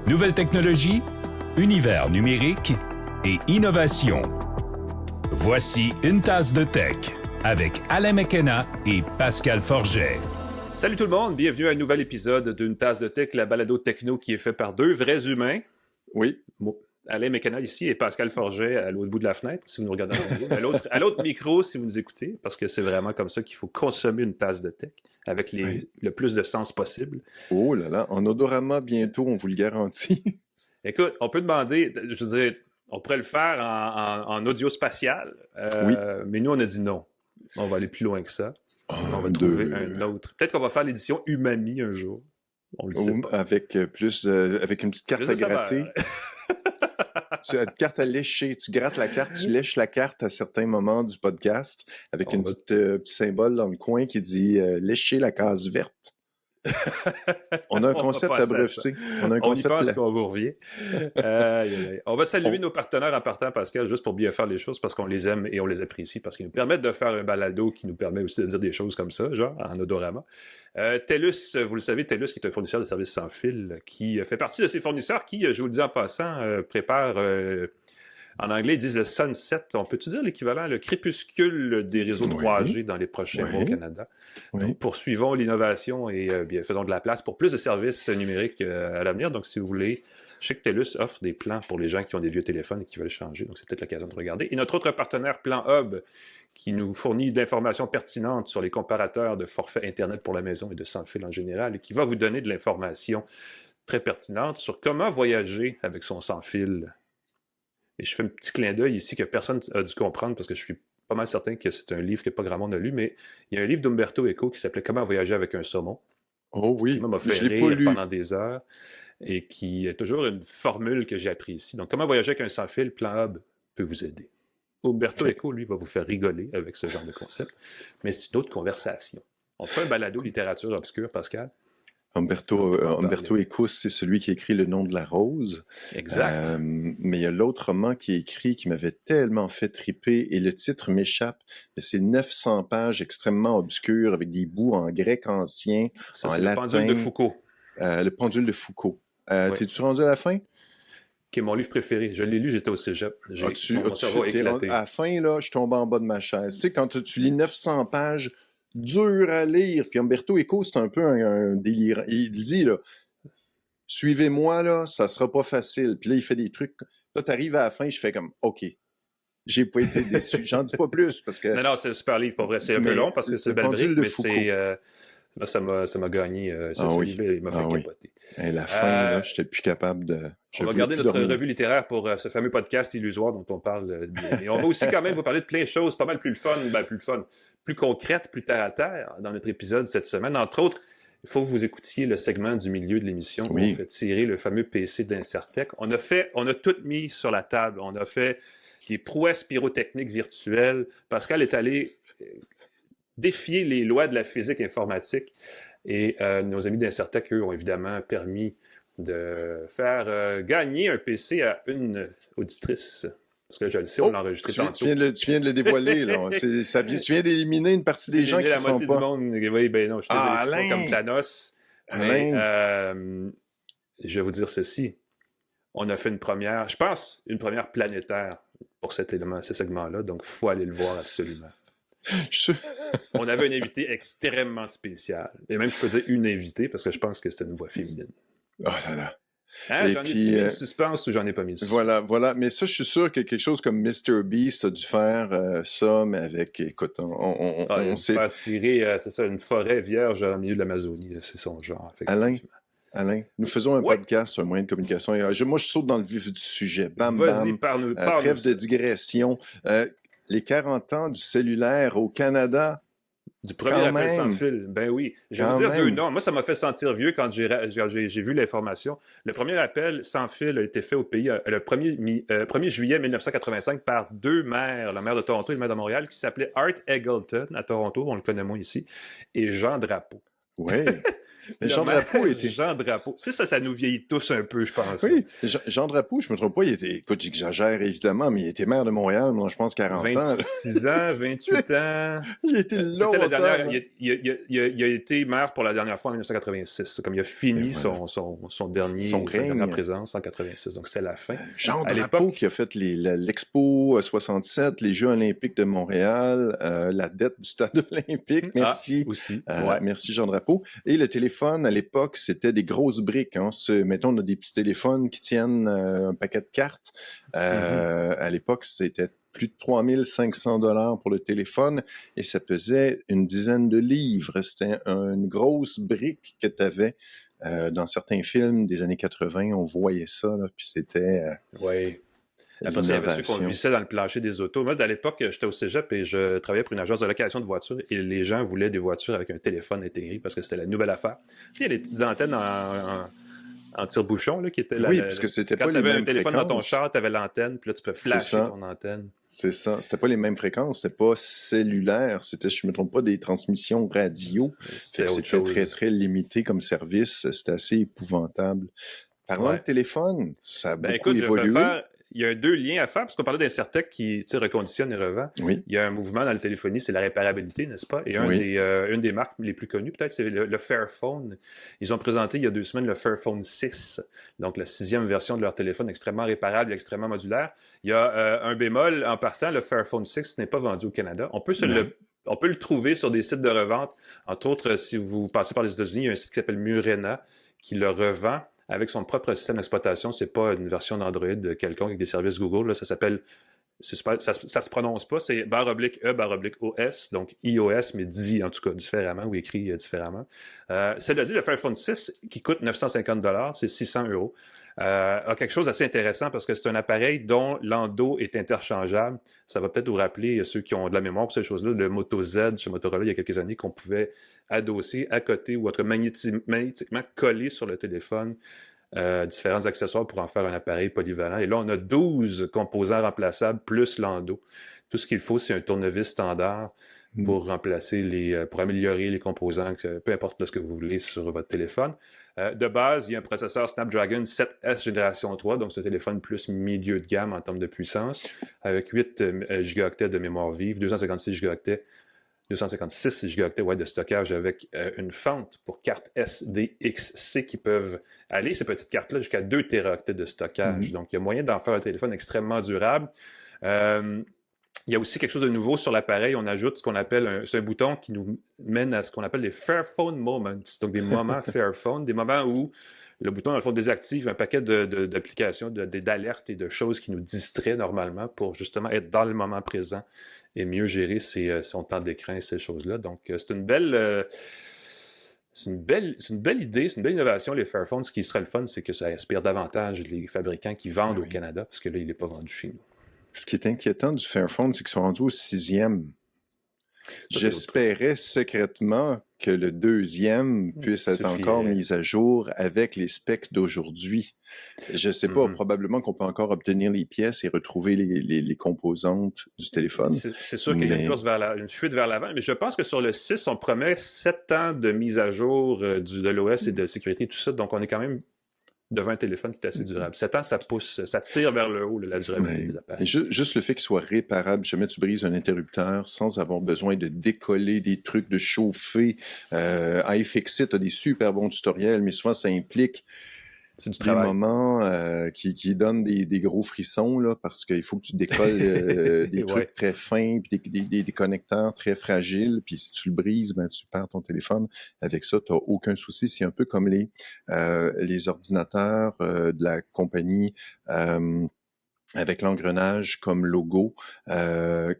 Nouvelles technologies, univers numérique et innovation. Voici Une tasse de tech avec Alain McKenna et Pascal Forget. Salut tout le monde, bienvenue à un nouvel épisode d'Une tasse de tech, la balado techno qui est fait par deux vrais humains. Oui. Alain McKenna ici et Pascal Forget à l'autre bout de la fenêtre, si vous nous regardez en vidéo. À l'autre micro, si vous nous écoutez, parce que c'est vraiment comme ça qu'il faut consommer une tasse de tech, avec le plus de sens possible. Oh là là, en odorama bientôt, on vous le garantit. Écoute, on peut demander, je veux dire, on pourrait le faire en audio spatial, mais nous, on a dit non. On va aller plus loin que ça. On va trouver un autre. Peut-être qu'on va faire l'édition Umami un jour. On le sait pas. Avec avec une petite carte à gratter. Une carte à lécher. Tu grattes la carte, tu lèches la carte à certains moments du podcast avec un petit symbole dans le coin qui dit lécher la case verte. On a un concept à breveter. On y pense qu'on vous revient. On va saluer nos partenaires en partant, Pascal, juste pour bien faire les choses, parce qu'on les aime et on les apprécie, parce qu'ils nous permettent de faire un balado qui nous permet aussi de dire des choses comme ça, genre en odorama. TELUS, vous le savez, TELUS qui est un fournisseur de services sans fil, qui fait partie de ces fournisseurs qui, je vous le dis en passant, prépare... en anglais, ils disent le sunset. On peut-tu dire l'équivalent, le crépuscule des réseaux 3G dans les prochains mois au Canada? Donc, poursuivons l'innovation et faisons de la place pour plus de services numériques à l'avenir. Donc, si vous voulez, je sais que TELUS offre des plans pour les gens qui ont des vieux téléphones et qui veulent changer. Donc, c'est peut-être l'occasion de regarder. Et notre autre partenaire, Plan Hub, qui nous fournit de l'information pertinente sur les comparateurs de forfaits Internet pour la maison et de sans fil en général et qui va vous donner de l'information très pertinente sur comment voyager avec son sans fil. Et je fais un petit clin d'œil ici que personne a dû comprendre parce que je suis pas mal certain que c'est un livre que pas grand monde a lu, mais il y a un livre d'Umberto Eco qui s'appelait « Comment voyager avec un saumon ». Oh oui, qui m'a fait rire pendant des heures et qui est toujours une formule que j'apprécie. Donc, comment voyager avec un sans-fil, Plan Hub peut vous aider. Umberto Eco, lui, va vous faire rigoler avec ce genre de concept, mais c'est une autre conversation. On fait un balado littérature obscure, Pascal. Umberto Eco, c'est celui qui écrit Le nom de la rose. Exact. Mais il y a l'autre roman qui est écrit qui m'avait tellement fait triper et le titre m'échappe. C'est 900 pages extrêmement obscures avec des bouts en grec ancien, ça, en c'est latin. Le pendule de Foucault. Le pendule de Foucault. T'es-tu rendu à la fin? Qui est mon livre préféré. Je l'ai lu, j'étais au cégep. Mon cerveau a éclaté. À la fin, là, je tombe en bas de ma chaise. Tu sais, quand tu lis 900 pages, dur à lire. Puis Umberto Eco, c'est un peu un délire. Il dit, là, suivez-moi, là, ça sera pas facile. Puis là, il fait des trucs. Là, t'arrives à la fin, je fais comme, OK. J'ai pas été déçu. J'en dis pas plus, parce que... Non, c'est un super livre, pour vrai. C'est un peu long, parce que c'est belle brique, mais c'est... Là, ça m'a gagné. Ce livre, il m'a fait capoter. Et la fin, là, j'étais plus capable de... On va garder notre revue littéraire pour ce fameux podcast illusoire dont on parle. Et on va aussi quand même vous parler de plein de choses, pas mal plus plus concrètes, plus terre à terre dans notre épisode cette semaine. Entre autres, il faut que vous écoutiez le segment du milieu de l'émission où on fait tirer le fameux PC d'Incertec. On a tout mis sur la table. On a fait des prouesses pyrotechniques virtuelles. Pascal est allé défier les lois de la physique informatique et nos amis d'Incertec, eux, ont évidemment permis de faire gagner un PC à une auditrice. Parce que je le sais, on l'a enregistré tantôt. Tu viens de le dévoiler, là. Tu viens d'éliminer une partie des gens qui la sont moitié pas... du monde. Oui, ben non, je suis désolé, pas comme Thanos. Mais je vais vous dire ceci. On a fait une première planétaire pour cet élément, ce segment-là. Donc, il faut aller le voir absolument. On avait un invité extrêmement spécial. Et même, je peux dire une invitée, parce que je pense que c'était une voix féminine. Oh là là. Hein, j'en ai mis de suspense ou j'en ai pas mis de suspense? Voilà. Mais ça, je suis sûr que quelque chose comme Mr. Beast a dû faire ça, mais avec, écoute, on sait... faire tirer, c'est ça, une forêt vierge au milieu de l'Amazonie. C'est son genre, effectivement. Alain, nous faisons un podcast, un moyen de communication. Moi, je saute dans le vif du sujet. Bam, Vas-y, bam. parle-nous. Trêve de digression. Les 40 ans du cellulaire au Canada. Du premier appel sans fil, ben oui. Je vais vous dire deux noms. Moi, ça m'a fait sentir vieux quand j'ai vu l'information. Le premier appel sans fil a été fait au pays le 1er juillet 1985 par deux maires, la maire de Toronto et le maire de Montréal, qui s'appelait Art Eggleton à Toronto, on le connaît moins ici, et Jean Drapeau. Oui. Mais Jean Drapeau était... Jean Drapeau. Ça nous vieillit tous un peu, je pense. Oui, Jean Drapeau, je me trompe pas, il était... Écoute, j'exagère évidemment, mais il était maire de Montréal, moi, je pense 40 ans. 26 ans, 28 ans. Il était longtemps. C'était la dernière... Il a été maire pour la dernière fois en 1986. Comme il a fini son dernière présence en 86. Donc, c'était la fin. Jean Drapeau qui a fait l'Expo 67, les Jeux olympiques de Montréal, la dette du stade olympique. Merci. Aussi. Merci Jean Drapeau. Et le téléphone, à l'époque, c'était des grosses briques. Hein. Mettons, on a des petits téléphones qui tiennent un paquet de cartes. À l'époque, c'était plus de 3500 $ pour le téléphone et ça pesait une dizaine de livres. C'était une grosse brique que tu avais. Dans certains films des années 80, on voyait ça, là, puis c'était... Oui. Après ça, il y avait ceux qu'on vissait dans le plancher des autos. Moi, à l'époque, j'étais au cégep et je travaillais pour une agence de location de voitures et les gens voulaient des voitures avec un téléphone intégré parce que c'était la nouvelle affaire. Il y a des petites antennes en tire-bouchon là, qui étaient là. Oui, parce que c'était pas les mêmes fréquences. Quand tu avais un téléphone dans ton char, tu avais l'antenne, puis là, tu peux flasher ton antenne. C'est ça. C'était pas les mêmes fréquences. C'était pas cellulaire. C'était, je me trompe pas, des transmissions radio. C'était très, très limité comme service. C'était assez épouvantable. Parlant de téléphone, ça a beaucoup évolué. Il y a deux liens à faire, parce qu'on parlait d'Incertec qui reconditionne et revend. Oui. Il y a un mouvement dans la téléphonie, c'est la réparabilité, n'est-ce pas? Et une des marques les plus connues, peut-être, c'est le Fairphone. Ils ont présenté il y a 2 semaines le Fairphone 6, donc la 6e version de leur téléphone extrêmement réparable et extrêmement modulaire. Il y a un bémol en partant, le Fairphone 6 n'est pas vendu au Canada. On peut le trouver sur des sites de revente. Entre autres, si vous passez par les États-Unis, il y a un site qui s'appelle Murena qui le revend avec son propre système d'exploitation. C'est pas une version d'Android quelconque avec des services Google. Là, ça s'appelle... ça se prononce pas. C'est /E/OS, donc iOS, mais dit en tout cas différemment ou écrit différemment. Cela dit, le Fairphone 6, qui coûte 950 $, c'est 600 €, a quelque chose d'assez intéressant parce que c'est un appareil dont l'endo est interchangeable. Ça va peut-être vous rappeler, ceux qui ont de la mémoire pour ces choses-là, le Moto Z chez Motorola il y a quelques années qu'on pouvait adosser à côté ou être magnétiquement collé sur le téléphone. Différents accessoires pour en faire un appareil polyvalent. Et là, on a 12 composants remplaçables plus l'endo. Tout ce qu'il faut, c'est un tournevis standard pour remplacer pour améliorer les composants, peu importe ce que vous voulez sur votre téléphone. De base, il y a un processeur Snapdragon 7S génération 3, donc c'est un téléphone plus milieu de gamme en termes de puissance, avec 8 gigaoctets de mémoire vive, 256 gigaoctets de stockage avec une fente pour carte SDXC qui peuvent aller, ces petites cartes-là, jusqu'à 2 téraoctets de stockage. Donc, il y a moyen d'en faire un téléphone extrêmement durable. Il y a aussi quelque chose de nouveau sur l'appareil. On ajoute ce qu'on appelle c'est un bouton qui nous mène à ce qu'on appelle des Fairphone Moments. Donc, des moments Fairphone, des moments où le bouton, dans le fond, désactive un paquet d'applications, d'alertes et de choses qui nous distraient normalement pour justement être dans le moment présent et mieux gérer son temps d'écran et ces choses-là. Donc, c'est une belle idée, c'est une belle innovation, les Fairphones. Ce qui serait le fun, c'est que ça inspire davantage les fabricants qui vendent au Canada, parce que là, il n'est pas vendu chez nous. Ce qui est inquiétant du Fairphone, c'est qu'ils sont rendus au 6e. J'espérais secrètement que le 2e puisse être encore mis à jour avec les specs d'aujourd'hui. Je ne sais pas, probablement qu'on peut encore obtenir les pièces et retrouver les composantes du téléphone. C'est sûr qu'il y a une fuite vers l'avant, mais je pense que sur le 6, on promet 7 ans de mise à jour de l'OS et de sécurité, tout ça, donc on est quand même devant un téléphone qui est assez durable. 7 ans, ça pousse, ça tire vers le haut la durabilité des appareils. Juste le fait qu'il soit réparable, jamais tu brises un interrupteur sans avoir besoin de décoller des trucs, de chauffer. iFixit a des super bons tutoriels, mais souvent ça implique des moments qui donnent des gros frissons là, parce qu'il faut que tu décolles des trucs très fins, puis des connecteurs très fragiles, puis si tu le brises, tu perds ton téléphone. Avec ça, tu n'as aucun souci. C'est un peu comme les ordinateurs de la compagnie avec l'engrenage comme logo,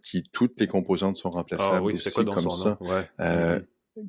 qui toutes les composantes sont remplaçables aussi, c'est quoi comme ça.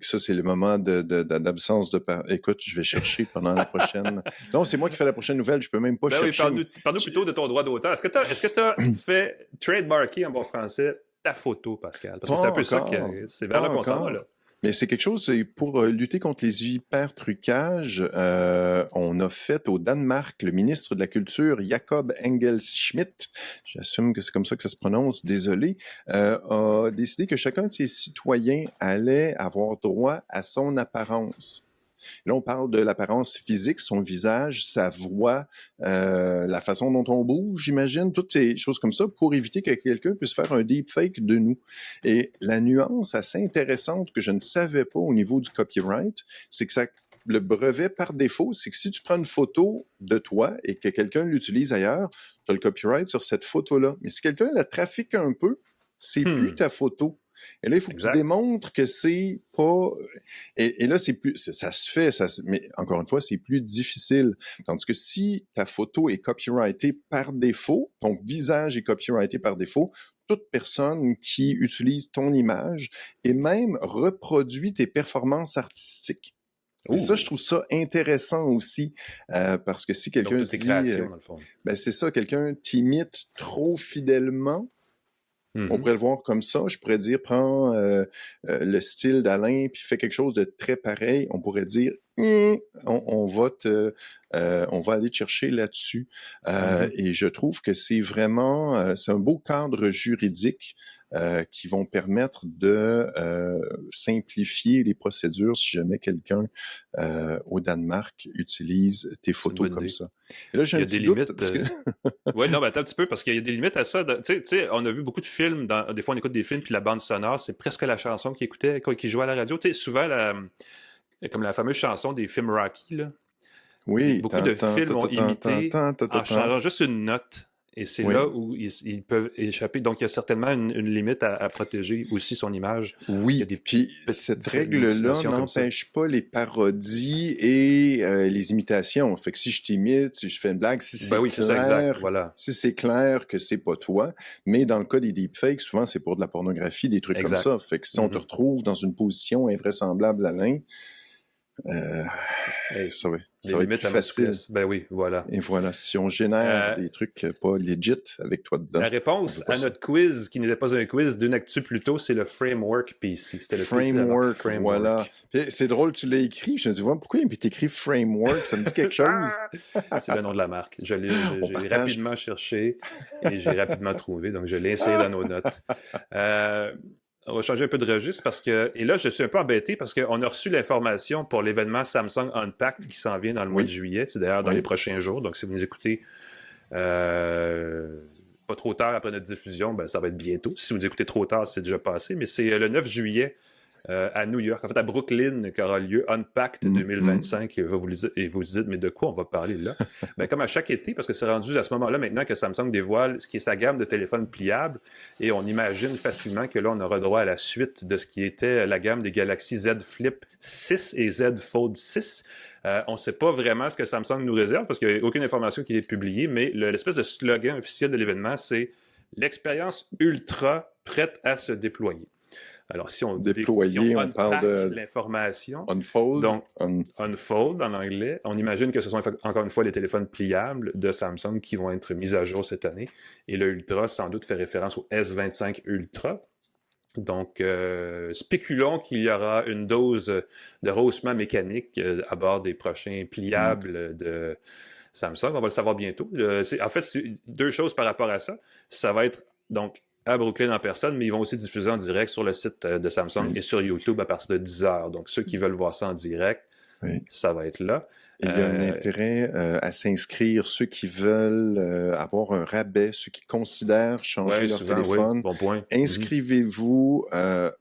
Ça, c'est le moment d'absence de... Écoute, je vais chercher pendant la prochaine... Non, c'est moi qui fais la prochaine nouvelle, je peux même pas chercher. Oui, parle-nous plutôt de ton droit d'auteur. Est-ce que tu as fait trademarker en bon français ta photo, Pascal? Parce que c'est un peu ça, c'est vers là qu'on s'en va, là. Mais c'est quelque chose, c'est pour lutter contre les hyper-trucages, on a fait au Danemark, le ministre de la Culture, Jacob Engel-Schmidt, j'assume que c'est comme ça que ça se prononce, désolé, a décidé que chacun de ses citoyens allait avoir droit à son apparence. Là, on parle de l'apparence physique, son visage, sa voix, la façon dont on bouge, j'imagine, toutes ces choses comme ça, pour éviter que quelqu'un puisse faire un deepfake de nous. Et la nuance assez intéressante que je ne savais pas au niveau du copyright, c'est que le brevet par défaut, c'est que si tu prends une photo de toi et que quelqu'un l'utilise ailleurs, tu as le copyright sur cette photo-là. Mais si quelqu'un la trafique un peu, c'est plus ta photo. Et là, il faut que tu démontres que c'est pas... Et là, c'est plus... Ça se fait, mais encore une fois, c'est plus difficile. Tandis que si ta photo est copyrightée par défaut, ton visage est copyrighté par défaut, toute personne qui utilise ton image et même reproduit tes performances artistiques. Et ça, je trouve ça intéressant aussi, parce que si quelqu'un se dit... création, dans le fond. Ben c'est ça, quelqu'un t'imite trop fidèlement, on pourrait le voir comme ça. Je pourrais dire, prends le style d'Alain puis fais quelque chose de très pareil. On pourrait dire, on va aller te chercher là-dessus. Et je trouve que c'est vraiment, c'est un beau cadre juridique qui vont permettre de simplifier les procédures si jamais quelqu'un au Danemark utilise tes photos comme ça. Et là, j'ai un petit doute. Oui, non, mais attends un petit peu, parce qu'il y a des limites à ça. Tu sais, on a vu beaucoup de films, des fois on écoute des films, puis la bande sonore, c'est presque la chanson qui jouait à la radio. Tu sais, souvent, comme la fameuse chanson des films Rocky, là. Oui. Beaucoup de films ont imité en changeant juste une note. Et c'est là où ils peuvent échapper. Donc, il y a certainement une limite à protéger aussi son image. Oui, puis cette règle-là n'empêche pas les parodies et les imitations. Fait que si je t'imite, si je fais une blague, si c'est clair, si c'est clair que c'est pas toi, mais dans le cas des deepfakes, souvent c'est pour de la pornographie, des trucs comme ça. Fait que si on te retrouve dans une position invraisemblable, Alain, ça va être plus facile. Ben oui, voilà. Et voilà, si on génère des trucs pas legit avec toi dedans. La réponse à notre quiz, qui n'était pas un quiz d'une actu plus tôt, c'est le Framework PC. C'était le Framework, voilà. Puis, c'est drôle, tu l'as écrit. Je me dis, pourquoi il t'écrit Framework? Ça me dit quelque chose. C'est le nom de la marque. J'ai rapidement cherché et j'ai rapidement trouvé. Donc, je l'ai inséré dans nos notes. On va changer un peu de registre parce que... Et là, je suis un peu embêté parce qu'on a reçu l'information pour l'événement Samsung Unpacked qui s'en vient dans le mois de juillet. C'est d'ailleurs dans les prochains jours. Donc, si vous nous écoutez pas trop tard après notre diffusion, ben, ça va être bientôt. Si vous nous écoutez trop tard, c'est déjà passé. Mais c'est le 9 juillet à New York, en fait à Brooklyn, qu'aura lieu Unpacked 2025. Et vous vous dites, mais de quoi on va parler là? Ben, comme à chaque été, parce que c'est rendu à ce moment-là maintenant que Samsung dévoile ce qui est sa gamme de téléphones pliables. Et on imagine facilement que là, on aura droit à la suite de ce qui était la gamme des Galaxy Z Flip 6 et Z Fold 6. On ne sait pas vraiment ce que Samsung nous réserve parce qu'il n'y a aucune information qui est publiée, mais l'espèce de slogan officiel de l'événement, c'est « L'expérience ultra prête à se déployer ». Alors, si on parle de l'information, unfold, donc unfold en anglais, on imagine que ce sont encore une fois les téléphones pliables de Samsung qui vont être mis à jour cette année. Et le Ultra, sans doute, fait référence au S25 Ultra. Donc, spéculons qu'il y aura une dose de rehaussement mécanique à bord des prochains pliables de Samsung. On va le savoir bientôt. En fait, c'est deux choses par rapport à ça. Ça va être donc à Brooklyn en personne, mais ils vont aussi diffuser en direct sur le site de Samsung et sur YouTube à partir de 10h. Donc, ceux qui veulent voir ça en direct, ça va être là. Et il y a un intérêt à s'inscrire, ceux qui veulent avoir un rabais, ceux qui considèrent changer leur téléphone. Bon point. Inscrivez-vous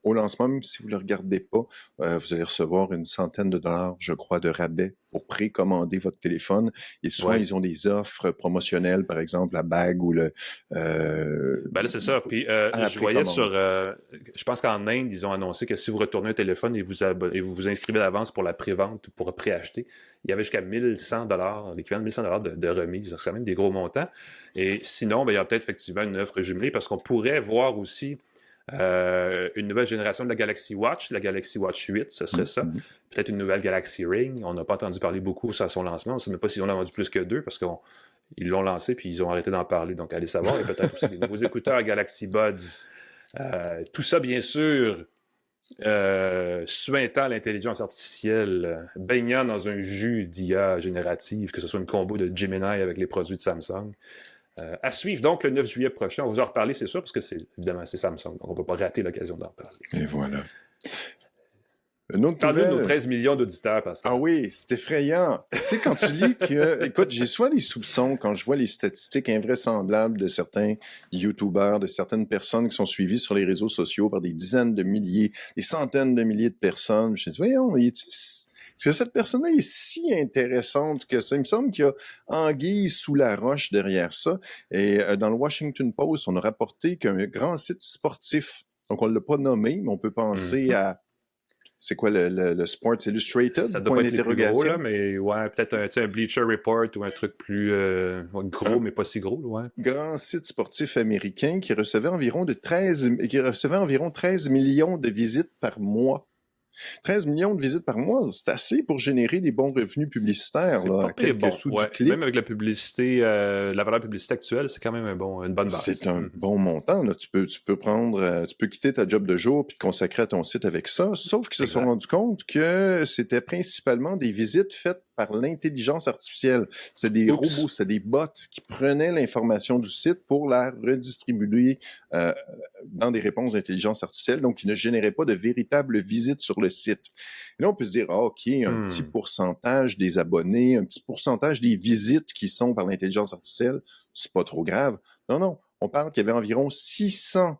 au lancement, même si vous ne le regardez pas. Vous allez recevoir une centaine de dollars, je crois, de rabais pour précommander votre téléphone. Et souvent, ils ont des offres promotionnelles, par exemple, la bague ou le... Ben là, c'est ça. Puis, je voyais sur... je pense qu'en Inde, ils ont annoncé que si vous retournez un téléphone et vous vous inscrivez d'avance pour la prévente ou pour préacheter, il y avait jusqu'à 1100 $, l'équivalent de 1100 $ de remise. C'est quand même des gros montants. Et sinon, ben, il y a peut-être effectivement une offre jumelée parce qu'on pourrait voir aussi une nouvelle génération de la Galaxy Watch 8, ce serait ça. Peut-être une nouvelle Galaxy Ring. On n'a pas entendu parler beaucoup sur son lancement. On ne sait même pas s'ils en ont vendu plus que 2 parce qu'ils l'ont lancé puis ils ont arrêté d'en parler. Donc, allez savoir. Et peut-être aussi des nouveaux écouteurs Galaxy Buds. Tout ça, bien sûr, suintant l'intelligence artificielle, baignant dans un jus d'IA générative, que ce soit une combo de Gemini avec les produits de Samsung. À suivre donc le 9 juillet prochain. On va vous en reparler, c'est sûr, parce que évidemment, c'est Samsung. Donc on ne peut pas rater l'occasion d'en parler. Et voilà. Une autre Parle-nous de nouvelle. nos 13 millions d'auditeurs, Pascal. Ah oui, c'est effrayant. Tu sais, quand tu lis que... Écoute, j'ai souvent des soupçons quand je vois les statistiques invraisemblables de certains YouTubers, de certaines personnes qui sont suivies sur les réseaux sociaux par des dizaines de milliers, des centaines de milliers de personnes. Je me dis, voyons, est-ce que cette personne-là est si intéressante que ça? Il me semble qu'il y a anguille sous la roche derrière ça. Et dans le Washington Post, on a rapporté qu'un grand site sportif, donc on ne l'a pas nommé, mais on peut penser à... C'est quoi le Sports Illustrated? Ça doit pas être les plus gros, là, mais ouais, peut-être un Bleacher Report ou un truc plus gros, mais pas si gros. Ouais. Grand site sportif américain qui recevait environ 13 millions de visites par mois. 13 millions de visites par mois, c'est assez pour générer des bons revenus publicitaires, là, à quelques sous du clic. Même avec la publicité, la valeur publicité actuelle, c'est quand même une bonne base. C'est un bon montant. Là. Tu peux quitter ta job de jour puis te consacrer à ton site avec ça, sauf qu'ils se sont rendus compte que c'était principalement des visites faites par l'intelligence artificielle. C'était des robots, c'était des bots qui prenaient l'information du site pour la redistribuer dans des réponses d'intelligence artificielle, donc qui ne généraient pas de véritables visites sur le site. Et là, on peut se dire, OK, un petit pourcentage des abonnés, un petit pourcentage des visites qui sont par l'intelligence artificielle, c'est pas trop grave. Non, on parle qu'il y avait environ 600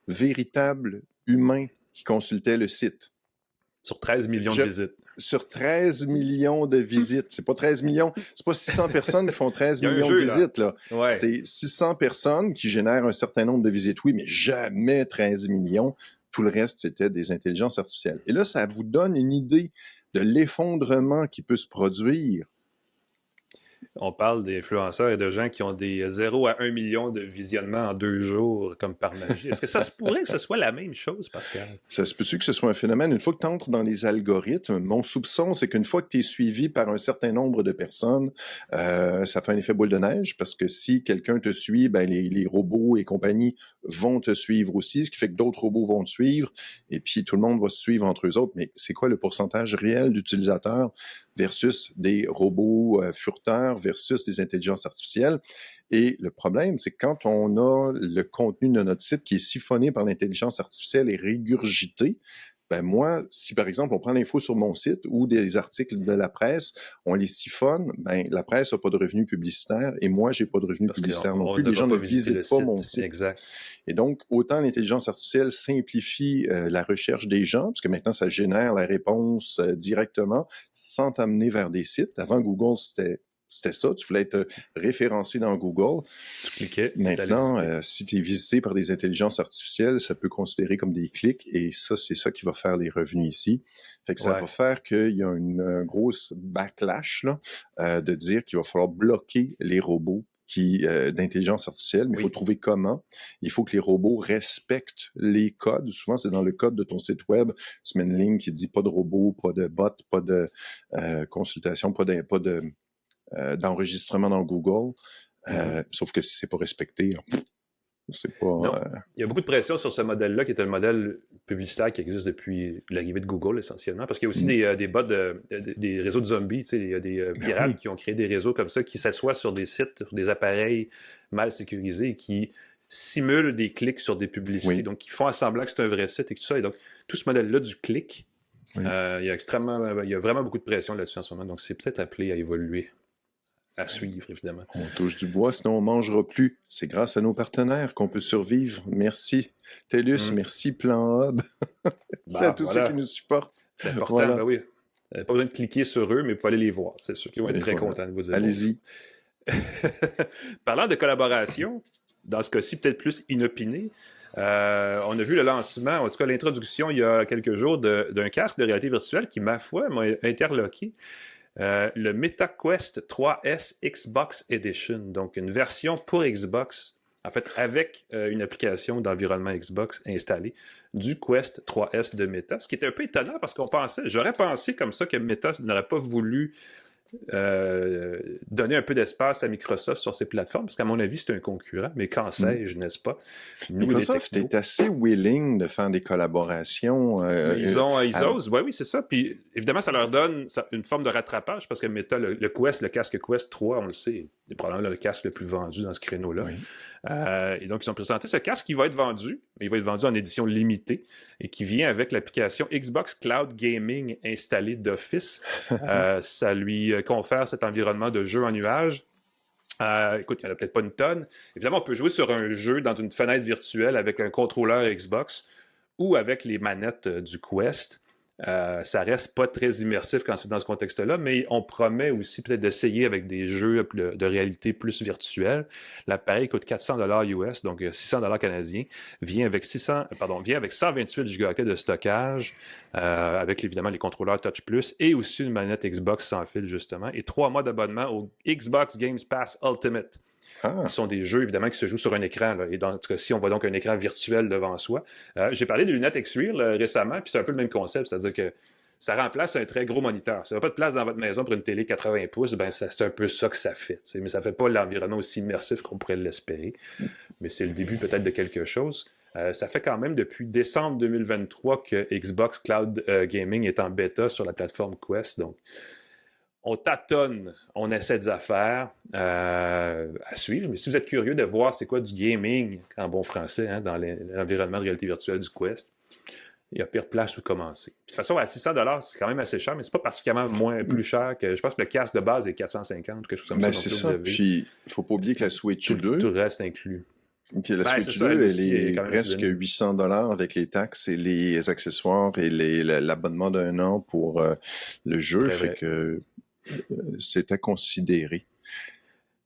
véritables humains qui consultaient le site. Sur 13 millions de visites. Sur 13 millions de visites. C'est pas 13 millions, c'est pas 600 personnes qui font 13 millions de visites, là. Ouais. C'est 600 personnes qui génèrent un certain nombre de visites, oui, mais jamais 13 millions. Tout le reste, c'était des intelligences artificielles. Et là, ça vous donne une idée de l'effondrement qui peut se produire. On parle d'influenceurs et de gens qui ont des 0 à 1 million de visionnements en 2 jours, comme par magie. Est-ce que ça se pourrait que ce soit la même chose, Pascal? Ça se peut-tu que ce soit un phénomène? Une fois que tu entres dans les algorithmes, mon soupçon, c'est qu'une fois que tu es suivi par un certain nombre de personnes, ça fait un effet boule de neige, parce que si quelqu'un te suit, ben les robots et compagnie vont te suivre aussi, ce qui fait que d'autres robots vont te suivre, et puis tout le monde va se suivre entre eux autres. Mais c'est quoi le pourcentage réel d'utilisateurs versus des robots furteurs versus des intelligences artificielles? Et le problème, c'est que quand on a le contenu de notre site qui est siphonné par l'intelligence artificielle et régurgité, ben moi, si par exemple on prend l'info sur mon site ou des articles de la presse, on les siphonne, ben la presse n'a pas de revenus publicitaires et moi, j'ai pas de revenus publicitaires non plus. Les gens ne visitent pas mon site. Exact. Et donc, autant l'intelligence artificielle simplifie la recherche des gens, parce que maintenant, ça génère la réponse directement sans t'amener vers des sites. Avant, Google, c'était ça, tu voulais être référencé dans Google. Tu cliquais. Maintenant, si tu es visité par des intelligences artificielles, ça peut considérer comme des clics et ça, c'est ça qui va faire les revenus ici. Fait que ça va faire qu'il y a une grosse backlash là, de dire qu'il va falloir bloquer les robots d'intelligence artificielle, mais il faut trouver comment. Il faut que les robots respectent les codes. Souvent, c'est dans le code de ton site web. Tu mets une ligne qui dit pas de robot, pas de bot, pas de consultation, pas d'enregistrement dans Google, sauf que si c'est pas respecté, c'est pas... Il y a beaucoup de pression sur ce modèle-là, qui est un modèle publicitaire qui existe depuis l'arrivée de Google, essentiellement, parce qu'il y a aussi des bots, des réseaux de zombies, tu sais, il y a des pirates qui ont créé des réseaux comme ça, qui s'assoient sur des sites, sur des appareils mal sécurisés, et qui simulent des clics sur des publicités, donc qui font semblant que c'est un vrai site et tout ça. Et donc, tout ce modèle-là du clic, il y a vraiment beaucoup de pression là-dessus en ce moment, donc c'est peut-être appelé à évoluer. À suivre, évidemment. On touche du bois, sinon on ne mangera plus. C'est grâce à nos partenaires qu'on peut survivre. Merci TELUS, merci Plan Hub. Merci à tous ceux qui nous supportent. C'est important, ben oui. Pas besoin de cliquer sur eux, mais vous pouvez aller les voir. C'est sûr qu'ils vont être très contents de vous aider. Allez-y. Parlant de collaboration, dans ce cas-ci, peut-être plus inopiné, on a vu le lancement, en tout cas l'introduction il y a quelques jours d'un casque de réalité virtuelle qui, ma foi, m'a interloqué. Le MetaQuest 3S Xbox Edition, donc une version pour Xbox, en fait avec une application d'environnement Xbox installée du Quest 3S de Meta, ce qui est un peu étonnant parce j'aurais pensé comme ça que Meta n'aurait pas voulu donner un peu d'espace à Microsoft sur ces plateformes, parce qu'à mon avis, c'est un concurrent, mais qu'en sais-je, n'est-ce pas? Microsoft est assez willing de faire des collaborations. Ils osent, oui, c'est ça. Puis évidemment, ça leur donne une forme de rattrapage, parce que Meta, le casque Quest 3, on le sait, c'est probablement le casque le plus vendu dans ce créneau-là. Oui. Et donc, ils ont présenté ce casque qui va être vendu, mais il va être vendu en édition limitée et qui vient avec l'application Xbox Cloud Gaming installée d'office. Ça lui confère cet environnement de jeu en nuage. Écoute, il n'y en a peut-être pas une tonne. Évidemment, on peut jouer sur un jeu dans une fenêtre virtuelle avec un contrôleur Xbox ou avec les manettes du Quest. Ça reste pas très immersif quand c'est dans ce contexte-là, mais on promet aussi peut-être d'essayer avec des jeux de réalité plus virtuelle. L'appareil coûte 400$ US, donc 600$ canadiens, vient avec 128 Go de stockage, avec évidemment les contrôleurs Touch Plus et aussi une manette Xbox sans fil justement, et 3 mois d'abonnement au Xbox Game Pass Ultimate. Ce sont des jeux, évidemment, qui se jouent sur un écran. Là. Et dans ce cas-ci, on voit donc un écran virtuel devant soi. J'ai parlé des lunettes X-Real récemment, puis c'est un peu le même concept, c'est-à-dire que ça remplace un très gros moniteur. Si vous n'avez pas de place dans votre maison pour une télé 80 pouces, ben c'est un peu ça que ça fait. T'sais. Mais ça ne fait pas l'environnement aussi immersif qu'on pourrait l'espérer. Mais c'est le début peut-être de quelque chose. Ça fait quand même depuis décembre 2023 que Xbox Cloud Gaming est en bêta sur la plateforme Quest. Donc, on tâtonne, on essaie des affaires à suivre. Mais si vous êtes curieux de voir c'est quoi du gaming, en bon français, hein, dans l'environnement de réalité virtuelle du Quest, il y a pire place où commencer. De toute façon, à 600$, c'est quand même assez cher, mais c'est pas particulièrement plus cher que... Je pense que le casque de base est 450, quelque chose comme ça. C'est ça, puis il ne faut pas oublier que la Switch 2... Tout le reste inclus. Okay, la Switch 2, elle est presque 800$ avec les taxes et les accessoires et l'abonnement d'un an pour le jeu, fait que c'est à considérer.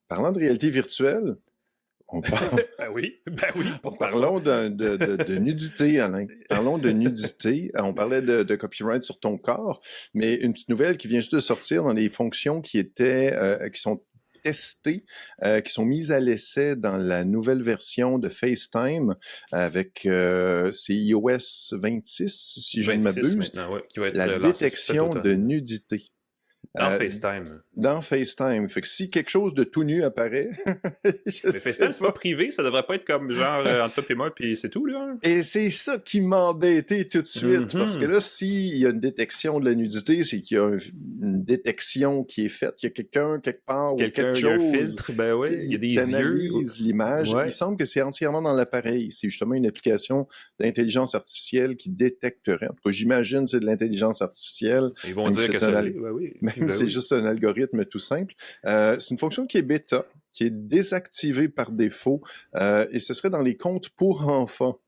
Parlant de réalité virtuelle, on parle... ben oui. Parlons de nudité, Alain. Parlons de nudité. On parlait de copyright sur ton corps, mais une petite nouvelle qui vient juste de sortir dans les fonctions qui sont testées, qui sont mises à l'essai dans la nouvelle version de FaceTime avec c'est iOS 26, si je ne m'abuse. Ouais, qui va être la détection de nudité. FaceTime. Dans FaceTime. Fait que si quelque chose de tout nu apparaît... Mais FaceTime, c'est pas privé, ça devrait pas être comme genre entre toi et moi, puis c'est tout, là. Et c'est ça qui m'embêtait tout de suite, parce que là, s'il y a une détection de la nudité, c'est qu'il y a une détection qui est faite, qu'il y a quelqu'un, quelque part, ou quelque chose... Il y a un filtre, ben oui, il y a des yeux. Qui analyse l'image. Ouais. Il semble que c'est entièrement dans l'appareil. C'est justement une application d'intelligence artificielle qui détecterait. En tout cas, j'imagine que c'est de l'intelligence artificielle. Ils vont dire que c'est... oui. C'est juste un algorithme tout simple. C'est une fonction qui est bêta, qui est désactivée par défaut, et ce serait dans les comptes pour enfants.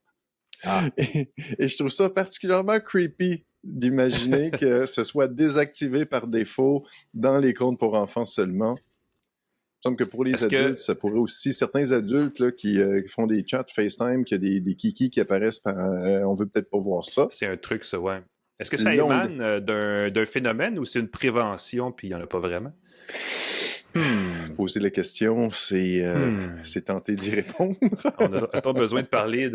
Et je trouve ça particulièrement creepy d'imaginer que ce soit désactivé par défaut dans les comptes pour enfants seulement. Il me semble que pour les adultes, ça pourrait aussi... Certains adultes là, qui font des chats FaceTime, qui a des kikis qui apparaissent par... on veut peut-être pas voir ça. C'est un truc, ça, ouais. Est-ce que ça émane d'un phénomène ou c'est une prévention puis il n'y en a pas vraiment? Poser la question, c'est tenter d'y répondre. On n'a pas besoin de parler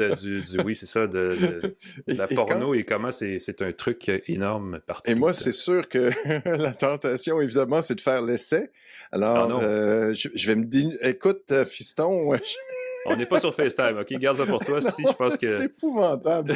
oui, c'est ça, de la porno et comment c'est un truc énorme partout. Et moi, c'est sûr que la tentation, évidemment, c'est de faire l'essai. Alors, je vais me dire, écoute, fiston... On n'est pas sur FaceTime, OK? Garde ça pour toi. Non, si je pense que... C'est épouvantable.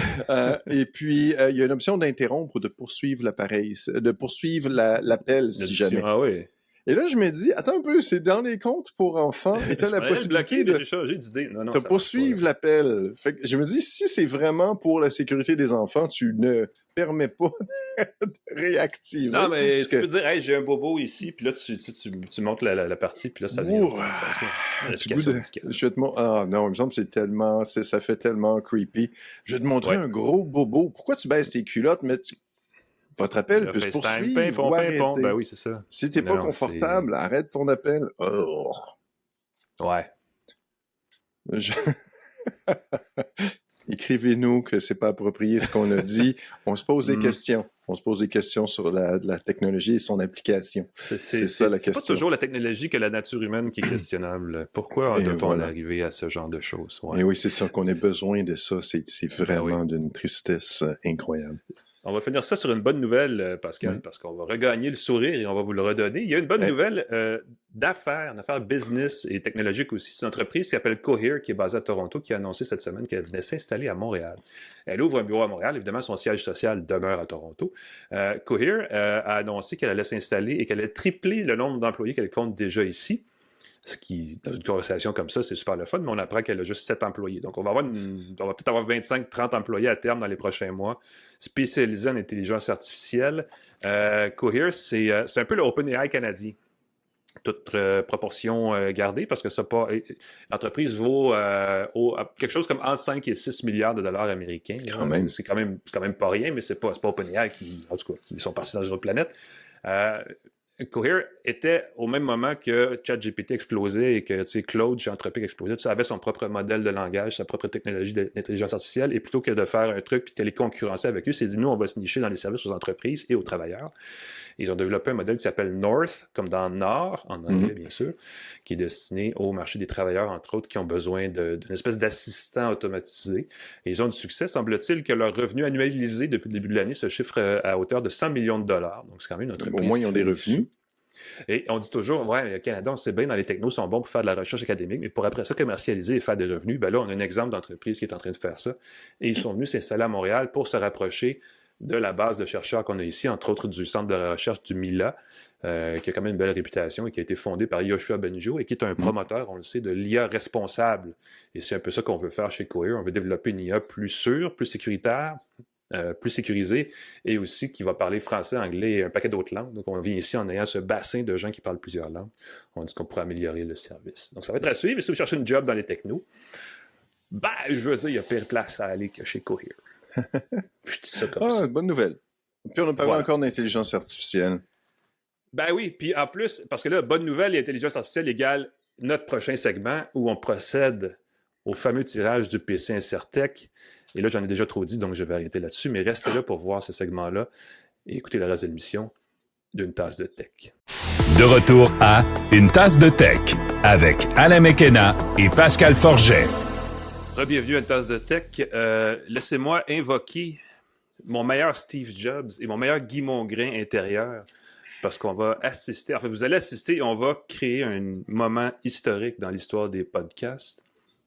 Et puis, il y a une option d'interrompre ou de poursuivre l'appareil, de poursuivre l'appel si jamais. Ah oui. Et là, je me dis, attends un peu, c'est dans les comptes pour enfants et tu as la possibilité de poursuivre l'appel. Fait que je me dis, si c'est vraiment pour la sécurité des enfants, tu ne permets pas de réactiver. Non, mais tu peux dire, hey, j'ai un bobo ici, puis là, tu montes la partie, puis là, ça vient. Ah non, il me semble que c'est tellement, ça fait tellement creepy. Je vais te montrer un gros bobo. Pourquoi tu baisses tes culottes, mais votre appel peut se poursuivre ou arrêter. Ben oui, c'est ça. Si t'es pas confortable, arrête ton appel. Oh. Ouais. Écrivez-nous que c'est pas approprié ce qu'on a dit. On se pose des questions. On se pose des questions sur la technologie et son application. C'est ça la question. C'est pas toujours la technologie que la nature humaine qui est questionnable. Pourquoi doit-on arriver à ce genre de choses? Et oui, c'est ça qu'on ait besoin de ça. C'est vraiment d'une tristesse incroyable. On va finir ça sur une bonne nouvelle, Pascal, parce qu'on va regagner le sourire et on va vous le redonner. Il y a une bonne nouvelle d'affaires, une affaire business et technologique aussi. C'est une entreprise qui s'appelle Cohere, qui est basée à Toronto, qui a annoncé cette semaine qu'elle venait s'installer à Montréal. Elle ouvre un bureau à Montréal. Évidemment, son siège social demeure à Toronto. Cohere a annoncé qu'elle allait s'installer et qu'elle allait tripler le nombre d'employés qu'elle compte déjà ici. Ce qui, dans une conversation comme ça, c'est super le fun, mais on apprend qu'elle a juste 7 employés. Donc, on va peut-être avoir 25-30 employés à terme dans les prochains mois, spécialisés en intelligence artificielle. Cohere, c'est un peu le OpenAI canadien. Toute proportion gardée, parce que l'entreprise vaut quelque chose comme entre 5 et 6 milliards de dollars américains. Quand même. C'est quand même pas rien, mais c'est pas OpenAI en tout cas, qui sont partis dans une autre planète. Cohere était au même moment que ChatGPT explosait et que Claude chez Anthropic explosait. Ça avait son propre modèle de langage, sa propre technologie d'intelligence artificielle. Et plutôt que de faire un truc puis d'aller concurrencer avec eux, c'est dit, nous, on va se nicher dans les services aux entreprises et aux travailleurs. Ils ont développé un modèle qui s'appelle North, comme dans Nord, en anglais, bien sûr, qui est destiné au marché des travailleurs, entre autres, qui ont besoin d'une espèce d'assistant automatisé. Et ils ont du succès. Semble-t-il que leur revenu annualisé depuis le début de l'année se chiffre à hauteur de 100 millions de dollars. Donc, c'est quand même une entreprise. Au moins, ils ont des revenus. Et on dit toujours, ouais, le Canada, on sait bien, dans les technos, sont bons pour faire de la recherche académique, mais pour après ça commercialiser et faire des revenus, ben là, on a un exemple d'entreprise qui est en train de faire ça. Et ils sont venus s'installer à Montréal pour se rapprocher de la base de chercheurs qu'on a ici, entre autres du centre de recherche du MILA, qui a quand même une belle réputation et qui a été fondé par Yoshua Bengio et qui est un promoteur, on le sait, de l'IA responsable. Et c'est un peu ça qu'on veut faire chez Cohere. On veut développer une IA plus sûre, plus sécuritaire, plus sécurisé et aussi qui va parler français, anglais et un paquet d'autres langues. Donc, on vient ici en ayant ce bassin de gens qui parlent plusieurs langues. On dit qu'on pourrait améliorer le service. Donc, ça va être à suivre. Et si vous cherchez une job dans les technos, je veux dire, il y a pire place à aller que chez Cohere. Je dis ça comme ça. Bonne nouvelle. Puis, on a parlé encore d'intelligence artificielle. Ben oui, puis en plus, parce que là, bonne nouvelle et intelligence artificielle égale notre prochain segment où on procède au fameux tirage du PC Incertec. Et là, j'en ai déjà trop dit, donc je vais arrêter là-dessus. Mais restez là pour voir ce segment-là et écoutez le reste de l'émission d'Une tasse de tech. De retour à Une tasse de tech avec Alain McKenna et Pascal Forget. Bienvenue à Une tasse de tech. Laissez-moi invoquer mon meilleur Steve Jobs et mon meilleur Guy Mongrain intérieur parce qu'on va assister, enfin vous allez assister et on va créer un moment historique dans l'histoire des podcasts.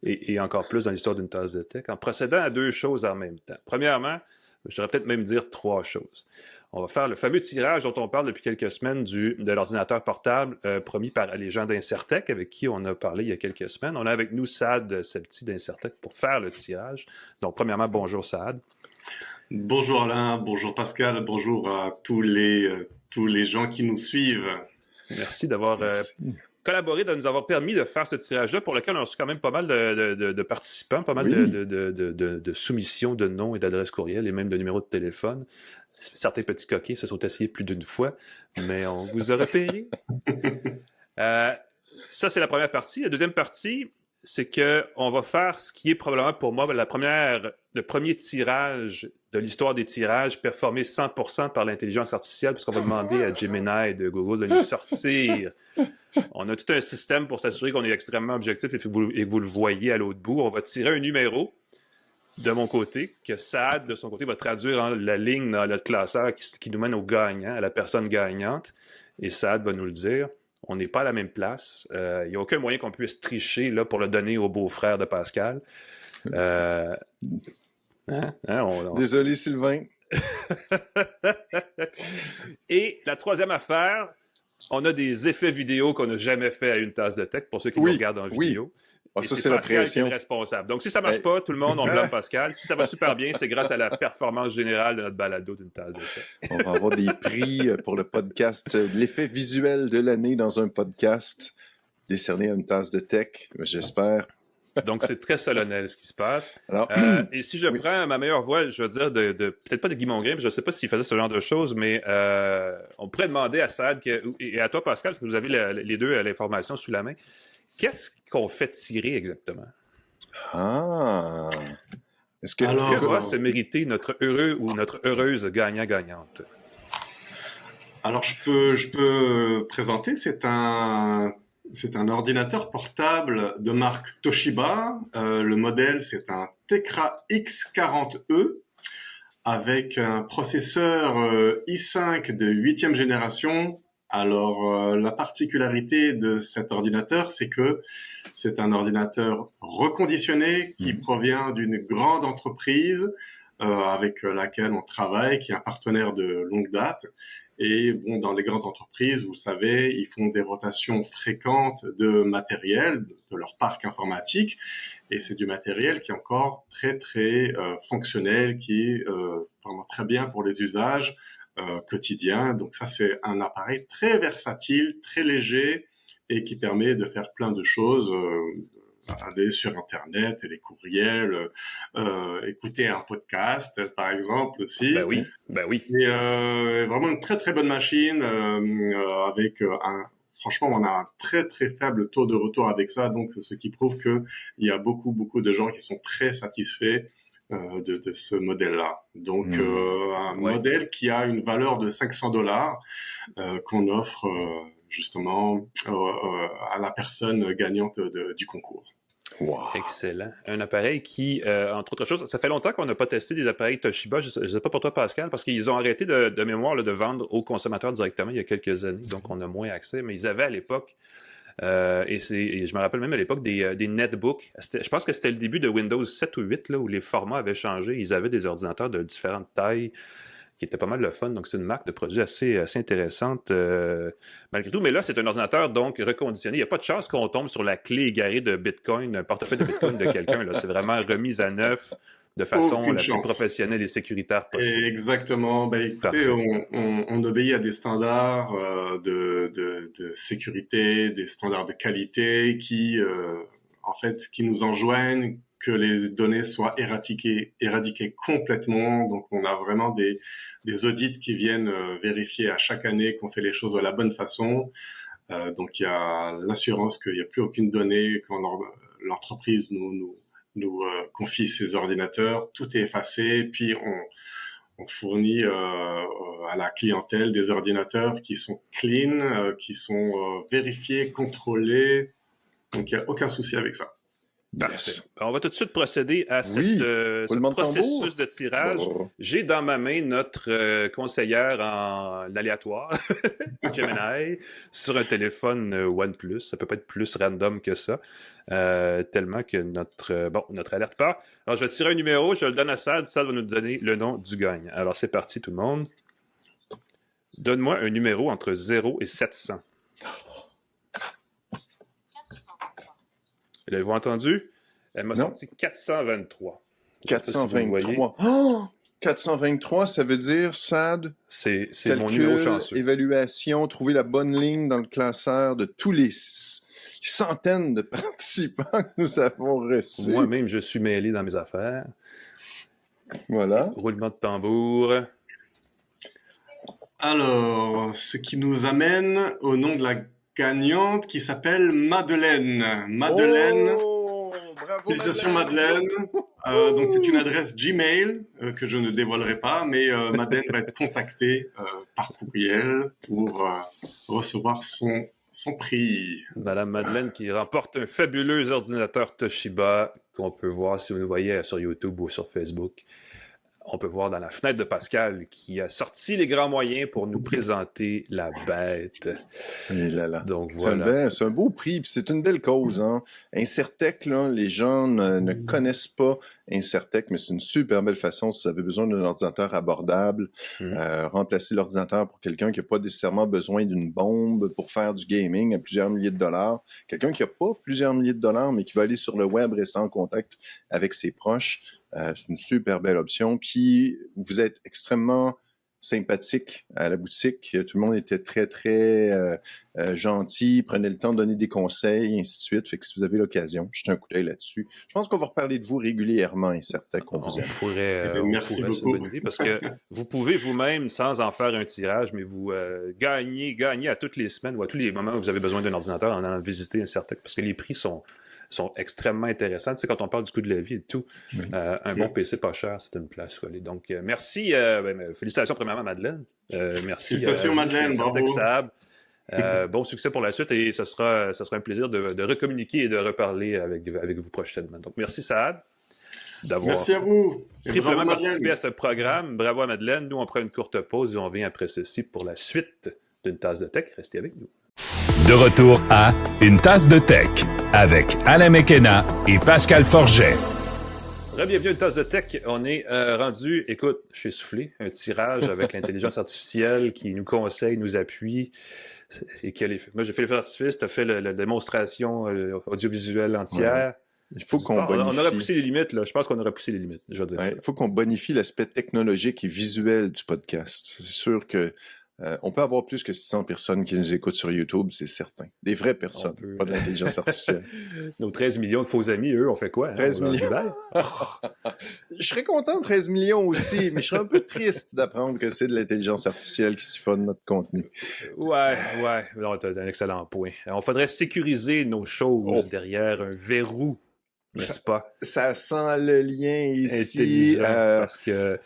Et encore plus dans l'histoire d'Une tasse de tech, en procédant à 2 choses en même temps. Premièrement, je devrais peut-être même dire 3 choses. On va faire le fameux tirage dont on parle depuis quelques semaines de l'ordinateur portable promis par les gens d'Incertec, avec qui on a parlé il y a quelques semaines. On a avec nous Saad Sebti d'Incertec pour faire le tirage. Donc, premièrement, bonjour Saad. Bonjour Alain, bonjour Pascal, bonjour à tous les gens qui nous suivent. Merci d'avoir... collaboré, de nous avoir permis de faire ce tirage-là, pour lequel on a reçu quand même pas mal de participants, pas mal de soumissions de noms et d'adresses courriel et même de numéros de téléphone. Certains petits coquets se sont essayés plus d'une fois, mais on vous a repéré. Ça, c'est la première partie. La deuxième partie, c'est qu'on va faire ce qui est probablement pour moi le premier tirage de l'histoire des tirages performé 100% par l'intelligence artificielle, puisqu'on va demander à Gemini de Google de nous sortir. On a tout un système pour s'assurer qu'on est extrêmement objectif et que vous le voyez à l'autre bout. On va tirer un numéro de mon côté, que Saad, de son côté, va traduire la ligne dans le classeur qui nous mène au gagnant, à la personne gagnante. Et Saad va nous le dire. On n'est pas à la même place. Il n'y a aucun moyen qu'on puisse tricher là, pour le donner au beau-frère de Pascal. Désolé, Sylvain. Et la troisième affaire, on a des effets vidéo qu'on n'a jamais fait à Une tasse de tech, pour ceux qui nous regardent en vidéo. Ah, ça, c'est la pression. Qui est responsable. Donc, si ça ne marche pas, tout le monde, on blâme Pascal. Si ça va super bien, c'est grâce à la performance générale de notre balado d'Une tasse de tech. On va avoir des prix pour le podcast, l'effet visuel de l'année dans un podcast décerné à Une tasse de tech, j'espère. Donc, c'est très solennel ce qui se passe. Alors, et si je prends ma meilleure voix, je veux dire, peut-être pas de Guy Mongrain, je ne sais pas s'il faisait ce genre de choses, mais on pourrait demander à Saad et à toi, Pascal, parce que vous avez les deux l'information sous la main. Qu'est-ce qu'on fait tirer exactement? Est-ce que que va se mériter notre heureux ou notre heureuse gagnant-gagnante? Alors, je peux présenter. C'est un ordinateur portable de marque Toshiba. Le modèle, c'est un Tecra X40e. avec un processeur i5 de 8e génération. Alors, la particularité de cet ordinateur, c'est que c'est un ordinateur reconditionné qui provient d'une grande entreprise avec laquelle on travaille, qui est un partenaire de longue date. Et bon, dans les grandes entreprises, vous savez, ils font des rotations fréquentes de matériel, de leur parc informatique, et c'est du matériel qui est encore très très fonctionnel, qui est vraiment très bien pour les usages quotidiens. Donc ça, c'est un appareil très versatile, très léger, et qui permet de faire plein de choses. Aller sur Internet, les courriels, écouter un podcast, par exemple, aussi. Ben oui, ben oui. Et vraiment une très très bonne machine avec franchement, on a un très très faible taux de retour avec ça, donc ce qui prouve que il y a beaucoup de gens qui sont très satisfaits de ce modèle-là. Donc un modèle qui a une valeur de $500 qu'on offre justement à la personne gagnante du concours. Wow. Excellent. Un appareil qui, entre autres choses, ça fait longtemps qu'on n'a pas testé des appareils Toshiba. Je ne sais pas pour toi, Pascal, parce qu'ils ont arrêté de mémoire de vendre aux consommateurs directement il y a quelques années, donc on a moins accès. Mais ils avaient à l'époque, et je me rappelle même à l'époque des netbooks. Je pense que c'était le début de Windows 7 ou 8, là, où les formats avaient changé. Ils avaient des ordinateurs de différentes tailles, qui était pas mal le fun. Donc, c'est une marque de produits assez intéressante malgré tout. Mais là, c'est un ordinateur donc reconditionné. Il n'y a pas de chance qu'on tombe sur la clé égarée de Bitcoin, un portefeuille de Bitcoin de quelqu'un. Là. C'est vraiment remis à neuf de façon la plus professionnelle et sécuritaire possible. Exactement. Ben, écoutez, on obéit à des standards de sécurité, des standards de qualité qui, en fait, qui nous enjoignent que les données soient éradiquées complètement. Donc, on a vraiment des audits qui viennent vérifier à chaque année qu'on fait les choses de la bonne façon. Donc, il y a l'assurance qu'il n'y a plus aucune donnée quand l'entreprise nous confie ses ordinateurs. Tout est effacé. Puis, on fournit à la clientèle des ordinateurs qui sont clean, qui sont vérifiés, contrôlés. Donc, il n'y a aucun souci avec ça. Yes. On va tout de suite procéder à ce processus de tirage. J'ai dans ma main notre conseillère en aléatoire, Gemini, sur un téléphone OnePlus. Ça peut pas être plus random que ça, tellement que notre alerte part. Alors, je vais tirer un numéro, je le donne à Sad. Sad va nous donner le nom du gagne. Alors, c'est parti, tout le monde. Donne-moi un numéro entre 0 et 700. L'avez-vous entendu? Elle m'a sorti 423. 423. Oh! 423, ça veut dire, Sad? C'est mon numéro chanceux. Évaluation, trouver la bonne ligne dans le classeur de tous les centaines de participants que nous avons reçus. Moi-même, je suis mêlé dans mes affaires. Voilà. Roulement de tambour. Alors, ce qui nous amène au nom de la gagnante qui s'appelle Madeleine. Madeleine. Oh, bravo, félicitations Madeleine. Donc c'est une adresse Gmail que je ne dévoilerai pas, mais Madeleine va être contactée par courriel pour recevoir son prix. Madame Madeleine qui remporte un fabuleux ordinateur Toshiba qu'on peut voir si vous le voyez sur YouTube ou sur Facebook. On peut voir dans la fenêtre de Pascal qui a sorti les grands moyens pour nous présenter la bête. Et là là. Donc voilà. C'est un beau prix, puis c'est une belle cause. Hein. Incertec, là, les gens ne connaissent pas Incertec, mais c'est une super belle façon, si vous avez besoin d'un ordinateur abordable, remplacer l'ordinateur pour quelqu'un qui n'a pas nécessairement besoin d'une bombe pour faire du gaming à plusieurs milliers de dollars. Quelqu'un qui n'a pas plusieurs milliers de dollars, mais qui va aller sur le web, rester en contact avec ses proches. C'est une super belle option. Puis, vous êtes extrêmement sympathique à la boutique. Tout le monde était très, très gentil, prenait le temps de donner des conseils, et ainsi de suite. Fait que si vous avez l'occasion, jetez un coup d'œil là-dessus. Je pense qu'on va reparler de vous régulièrement, et certain qu'on vous aime. Merci beaucoup. C'est une bonne idée parce que vous pouvez vous-même, sans en faire un tirage, mais vous gagner à toutes les semaines ou à tous les moments où vous avez besoin d'un ordinateur en allant visiter Incertec parce que les prix sont extrêmement intéressants. Tu sais, quand on parle du coût de la vie et tout, un bon PC pas cher, c'est une place. Quoi. Donc, merci. Félicitations premièrement à Madeleine. Merci. Félicitations Madeleine, bravo. Bon succès pour la suite et ce sera un plaisir de recommuniquer et de reparler avec vous prochainement. Donc, merci Saad. d'avoir Merci à vous. Et triplement bravo, participé Madeleine. à ce programme. Bravo à Madeleine. Nous, on prend une courte pause et on vient après ceci pour la suite d'une tasse de tech. Restez avec nous. De retour à Une tasse de tech avec Alain McKenna et Pascal Forget. Bienvenue à Une tasse de tech. On est rendu, écoute, je suis soufflé, un tirage avec l'intelligence artificielle qui nous conseille, nous appuie. Et moi, j'ai fait les feux d'artifice, tu as fait la démonstration audiovisuelle entière. Ouais. Il faut qu'on bonifie. On aurait poussé les limites, là. Je pense qu'on aurait poussé les limites, je vais dire ça. Il faut qu'on bonifie l'aspect technologique et visuel du podcast. C'est sûr que on peut avoir plus que 600 personnes qui nous écoutent sur YouTube, c'est certain. Des vraies personnes, pas de l'intelligence artificielle. Nos 13 millions de faux amis, eux, on fait quoi? 13 millions. Je serais content de 13 millions aussi, mais je serais un peu triste d'apprendre que c'est de l'intelligence artificielle qui siphonne notre contenu. Ouais. Non, t'as un excellent point. On faudrait sécuriser nos choses derrière un verrou, n'est-ce pas? Ça sent le lien ici. Parce que...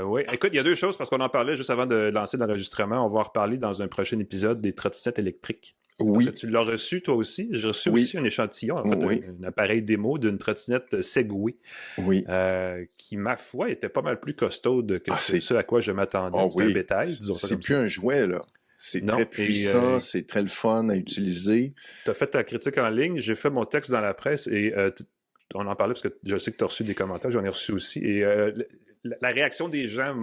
oui, écoute, il y a deux choses, parce qu'on en parlait juste avant de lancer l'enregistrement. On va en reparler dans un prochain épisode des trottinettes électriques. Oui. Parce que tu l'as reçu, toi aussi. J'ai reçu aussi un échantillon, en fait, un appareil démo d'une trottinette Segway. Oui. Qui, ma foi, était pas mal plus costaude que ce à quoi je m'attendais. C'est un bétail, disons ça. C'est plus un jouet, là. C'est très puissant, c'est très le fun à utiliser. Tu as fait ta critique en ligne, j'ai fait mon texte dans la presse et on en parlait parce que je sais que tu as reçu des commentaires, j'en ai reçu aussi. Et la réaction des gens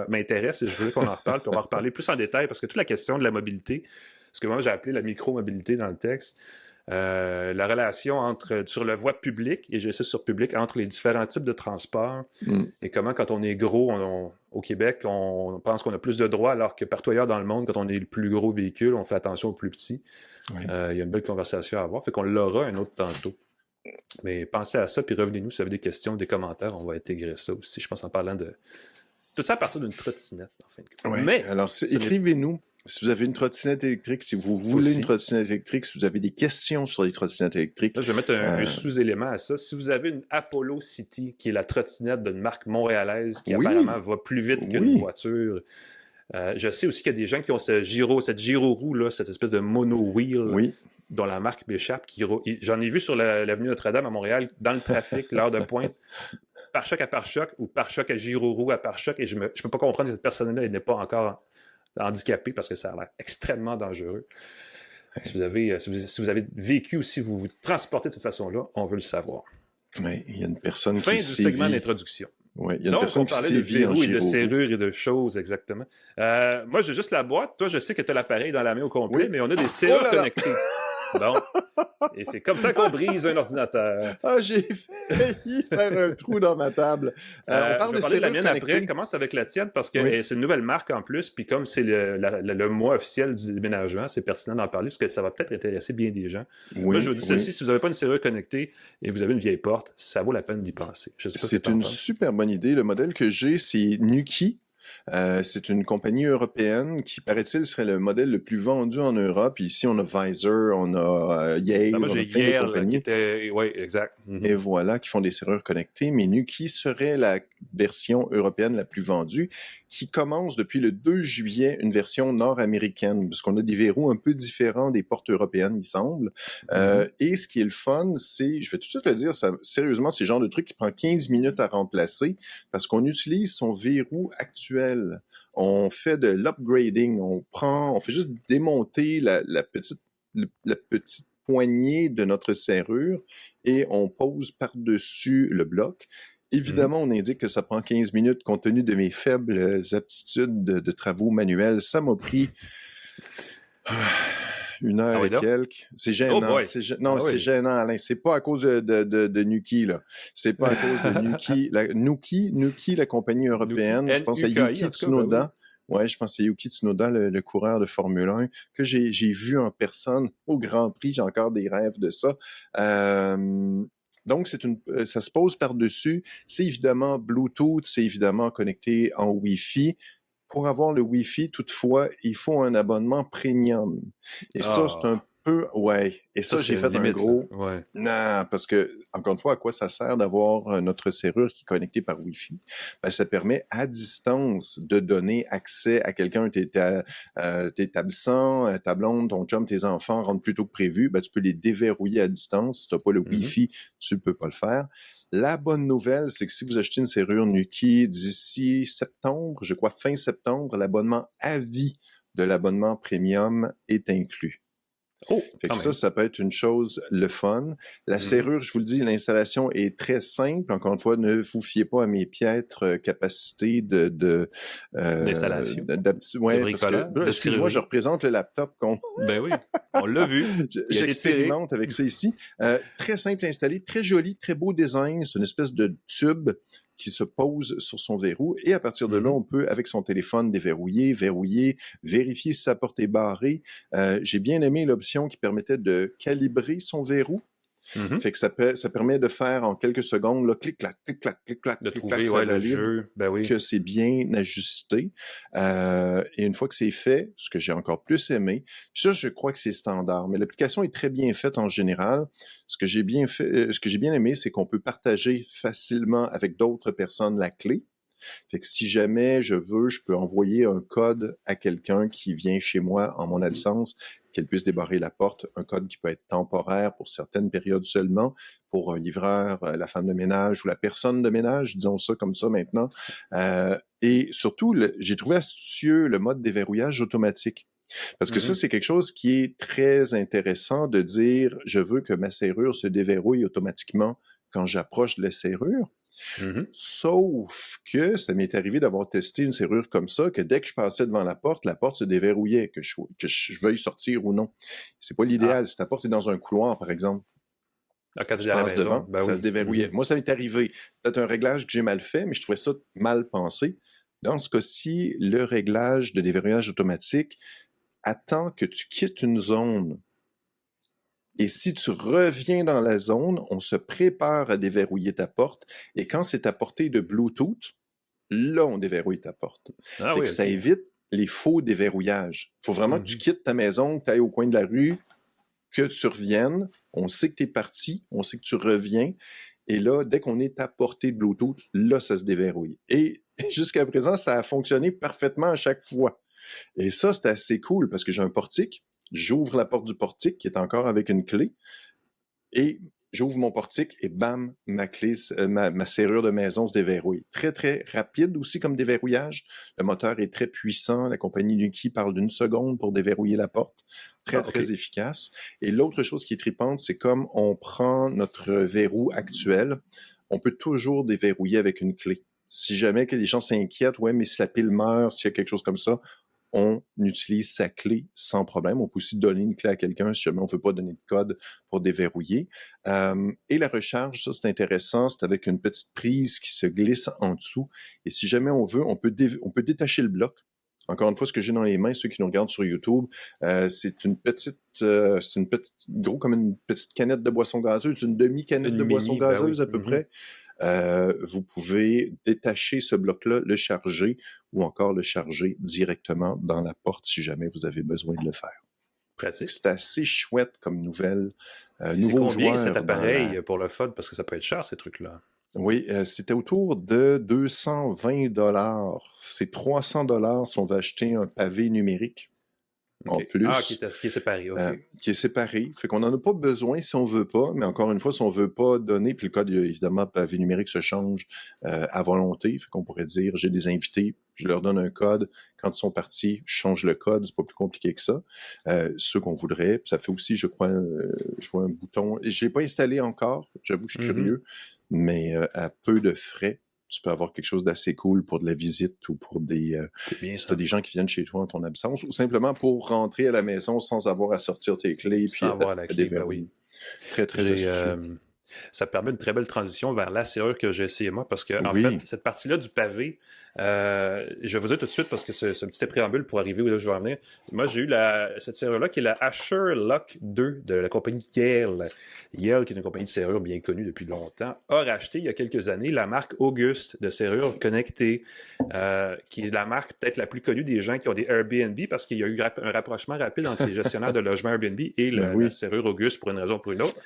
m'intéresse et je voulais qu'on en reparle. Puis on va en reparler plus en détail parce que toute la question de la mobilité, ce que moi j'ai appelé la micro-mobilité dans le texte, la relation sur la voie publique, et j'insiste sur public, entre les différents types de transports et comment, quand on est gros au Québec, on pense qu'on a plus de droits, alors que partout ailleurs dans le monde, quand on est le plus gros véhicule, on fait attention aux plus petits. Il y a une belle conversation à avoir. Fait qu'on l'aura un autre tantôt. Mais pensez à ça, puis revenez-nous si vous avez des questions, des commentaires, on va intégrer ça aussi, je pense, en parlant de tout ça à partir d'une trottinette, en fin de compte. Ouais. Mais alors, écrivez-nous si vous avez une trottinette électrique, si vous voulez une trottinette électrique, si vous avez des questions sur les trottinettes électriques. Là, je vais mettre un sous-élément à ça. Si vous avez une Apollo City, qui est la trottinette d'une marque montréalaise, qui apparemment va plus vite qu'une voiture. Je sais aussi qu'il y a des gens qui ont cette gyro-roue, là, cette espèce de mono-wheel, dont la marque m'échappe. J'en ai vu sur l'avenue Notre-Dame à Montréal, dans le trafic, l'heure de pointe, pare-choc à pare-choc ou pare-choc à gyro-roue à pare-choc. Et je ne peux pas comprendre que cette personne-là n'est pas encore handicapée parce que ça a l'air extrêmement dangereux. Si vous avez vécu ou si vous vous transportez de cette façon-là, on veut le savoir. Oui, il y a une personne fin qui du segment d'introduction. Oui, il y a une personne on parlait de verrous et de serrures et de choses, exactement. Moi, j'ai juste la boîte. Toi, je sais que tu as l'appareil dans la main au complet, mais on a des serrures connectées. Bon. Et c'est comme ça qu'on brise un ordinateur. Ah, j'ai failli faire un trou dans ma table. On parle de la mienne connectées. Après. Commence avec la tienne parce que c'est une nouvelle marque en plus. Puis comme c'est le mois officiel du déménagement, c'est pertinent d'en parler parce que ça va peut-être intéresser bien des gens. Moi, je vous dis ceci, si vous n'avez pas une serrure connectée et vous avez une vieille porte, ça vaut la peine d'y penser. C'est une super bonne idée. Le modèle que j'ai, c'est Nuki. C'est une compagnie européenne qui, paraît-il, serait le modèle le plus vendu en Europe. Ici, on a Visor, on a Yale, moi, on a plein de compagnies. Oui, exact. Et voilà, qui font des serrures connectées. Mais Nuki serait la version européenne la plus vendue, qui commence depuis le 2 juillet une version nord-américaine, parce qu'on a des verrous un peu différents des portes européennes, il semble. Et ce qui est le fun, c'est, je vais tout de suite le dire, sérieusement, c'est le genre de truc qui prend 15 minutes à remplacer, parce qu'on utilise son verrou actuel. On fait de l'upgrading, on fait juste démonter la petite poignée de notre serrure et on pose par-dessus le bloc. Évidemment, on indique que ça prend 15 minutes compte tenu de mes faibles aptitudes de travaux manuels. Ça m'a pris 1 heure et quelques. C'est gênant. C'est gênant, Alain. C'est pas à cause de Nuki, là. C'est pas à cause de Nuki. Nuki, la compagnie européenne. Je pense à Yuki Tsunoda. Ouais, je pense à Yuki Tsunoda, le coureur de Formule 1, que j'ai vu en personne au Grand Prix. J'ai encore des rêves de ça. Donc, ça se pose par-dessus. C'est évidemment Bluetooth, c'est évidemment connecté en Wi-Fi. Pour avoir le Wi-Fi, toutefois, il faut un abonnement premium. Et ça, c'est un peu... Ouais. Et ça j'ai fait un gros... Ouais. Non, parce que, encore une fois, à quoi ça sert d'avoir notre serrure qui est connectée par Wi-Fi? Ben, ça permet, à distance, de donner accès à quelqu'un. T'es absent, ta blonde, ton chum, tes enfants rentrent plus tôt que prévu. Ben, tu peux les déverrouiller à distance. Si t'as pas le Wi-Fi, tu peux pas le faire. La bonne nouvelle, c'est que si vous achetez une serrure Nuki d'ici septembre, je crois fin septembre, l'abonnement à vie de l'abonnement premium est inclus. Oh, Fait que quand même. ça peut être une chose le fun. La serrure, je vous le dis, l'installation est très simple. Encore une fois, ne vous fiez pas à mes piètres capacités D'installation, ouais, de parce bricolage, que, de excuse-moi, je serrurerie. représente le laptop qu'on Ben oui, on l'a vu. Il a été tiré. j'expérimente avec ça ici. Très simple à installer, très joli, très beau design. C'est une espèce de tube qui se pose sur son verrou et à partir de là, on peut, avec son téléphone, déverrouiller, verrouiller, vérifier si sa porte est barrée. J'ai bien aimé l'option qui permettait de calibrer son verrou. Fait que ça permet de faire en quelques secondes, là, clic-clac, clic-clac, clic-clac, De clic-clac, trouver ça le valide jeu. Ben oui. que c'est bien ajusté. Et une fois que c'est fait, ce que j'ai encore plus aimé, ça, je crois que c'est standard, mais l'application est très bien faite en général. Ce que j'ai bien aimé, c'est qu'on peut partager facilement avec d'autres personnes la clé. Fait que si jamais je veux, je peux envoyer un code à quelqu'un qui vient chez moi en mon absence, qu'elle puisse débarrer la porte, un code qui peut être temporaire pour certaines périodes seulement, pour un livreur, la femme de ménage ou la personne de ménage, disons ça comme ça maintenant. Et surtout, j'ai trouvé astucieux le mode déverrouillage automatique. Parce que ça, c'est quelque chose qui est très intéressant de dire, je veux que ma serrure se déverrouille automatiquement quand j'approche de la serrure. Sauf que ça m'est arrivé d'avoir testé une serrure comme ça, que dès que je passais devant la porte se déverrouillait, que je veuille sortir ou non. C'est pas l'idéal. Si ta porte est dans un couloir, par exemple, Quand tu tu es à la passes maison, devant, ben ça oui. se déverrouillait. Moi, ça m'est arrivé. Peut-être un réglage que j'ai mal fait, mais je trouvais ça mal pensé. Dans ce cas-ci, le réglage de déverrouillage automatique attend que tu quittes une zone. Et si tu reviens dans la zone, on se prépare à déverrouiller ta porte. Et quand c'est à portée de Bluetooth, là, on déverrouille ta porte. Ah fait oui, que ça ok. évite les faux déverrouillages. Il faut vraiment que tu quittes ta maison, que tu ailles au coin de la rue, que tu reviennes. On sait que tu es parti, on sait que tu reviens. Et là, dès qu'on est à portée de Bluetooth, là, ça se déverrouille. Et jusqu'à présent, ça a fonctionné parfaitement à chaque fois. Et ça, c'est assez cool parce que j'ai un portique. J'ouvre la porte du portique qui est encore avec une clé et j'ouvre mon portique et bam, ma serrure de maison se déverrouille. Très, très rapide aussi comme déverrouillage. Le moteur est très puissant. La compagnie Nuki parle d'1 seconde pour déverrouiller la porte. Très, très efficace. Et l'autre chose qui est tripante, c'est comme on prend notre verrou actuel, on peut toujours déverrouiller avec une clé. Si jamais que les gens s'inquiètent, ouais, mais si la pile meurt, s'il y a quelque chose comme ça, on utilise sa clé sans problème. On peut aussi donner une clé à quelqu'un si jamais on ne veut pas donner de code pour déverrouiller. Et la recharge, ça c'est intéressant, c'est avec une petite prise qui se glisse en dessous. Et si jamais on veut, on peut détacher le bloc. Encore une fois, ce que j'ai dans les mains, ceux qui nous regardent sur YouTube, c'est gros comme une petite canette de boisson gazeuse, une demi-canette de boisson gazeuse à peu près. Vous pouvez détacher ce bloc-là, le charger ou encore le charger directement dans la porte si jamais vous avez besoin de le faire. Pratique. C'est assez chouette comme nouvelle. C'est combien cet appareil pour le fun? Parce que ça peut être cher, ces trucs-là. Oui, c'était autour de 220 $. C'est 300 $ si on veut acheter un pavé numérique. En plus. Ah, qui est séparé, OK. Qui est séparé. Fait qu'on n'en a pas besoin si on veut pas, mais encore une fois, si on veut pas donner, puis le code, évidemment, pavé numérique se change à volonté. Fait qu'on pourrait dire, j'ai des invités, je leur donne un code. Quand ils sont partis, je change le code. C'est pas plus compliqué que ça. Ceux qu'on voudrait. Puis ça fait aussi, je vois un bouton. Je l'ai pas installé encore. J'avoue que je suis curieux. Mais à peu de frais, tu peux avoir quelque chose d'assez cool pour de la visite ou pour si tu as des gens qui viennent chez toi en ton absence ou simplement pour rentrer à la maison sans avoir à sortir tes clés. Sans avoir la clé, ben oui. Très, très astucieux. Ça permet une très belle transition vers la serrure que j'ai essayé moi, parce que en fait, cette partie-là du pavé, je vais vous dire tout de suite, parce que c'est un petit préambule pour arriver où là, je vais en venir. Moi, j'ai eu cette serrure-là qui est la Asher Lock 2 de la compagnie Yale. Yale, qui est une compagnie de serrure bien connue depuis longtemps, a racheté il y a quelques années la marque Auguste de serrure connectée, qui est la marque peut-être la plus connue des gens qui ont des Airbnb, parce qu'il y a eu un rapprochement rapide entre les gestionnaires de logements Airbnb et la serrure Auguste pour une raison ou pour une autre.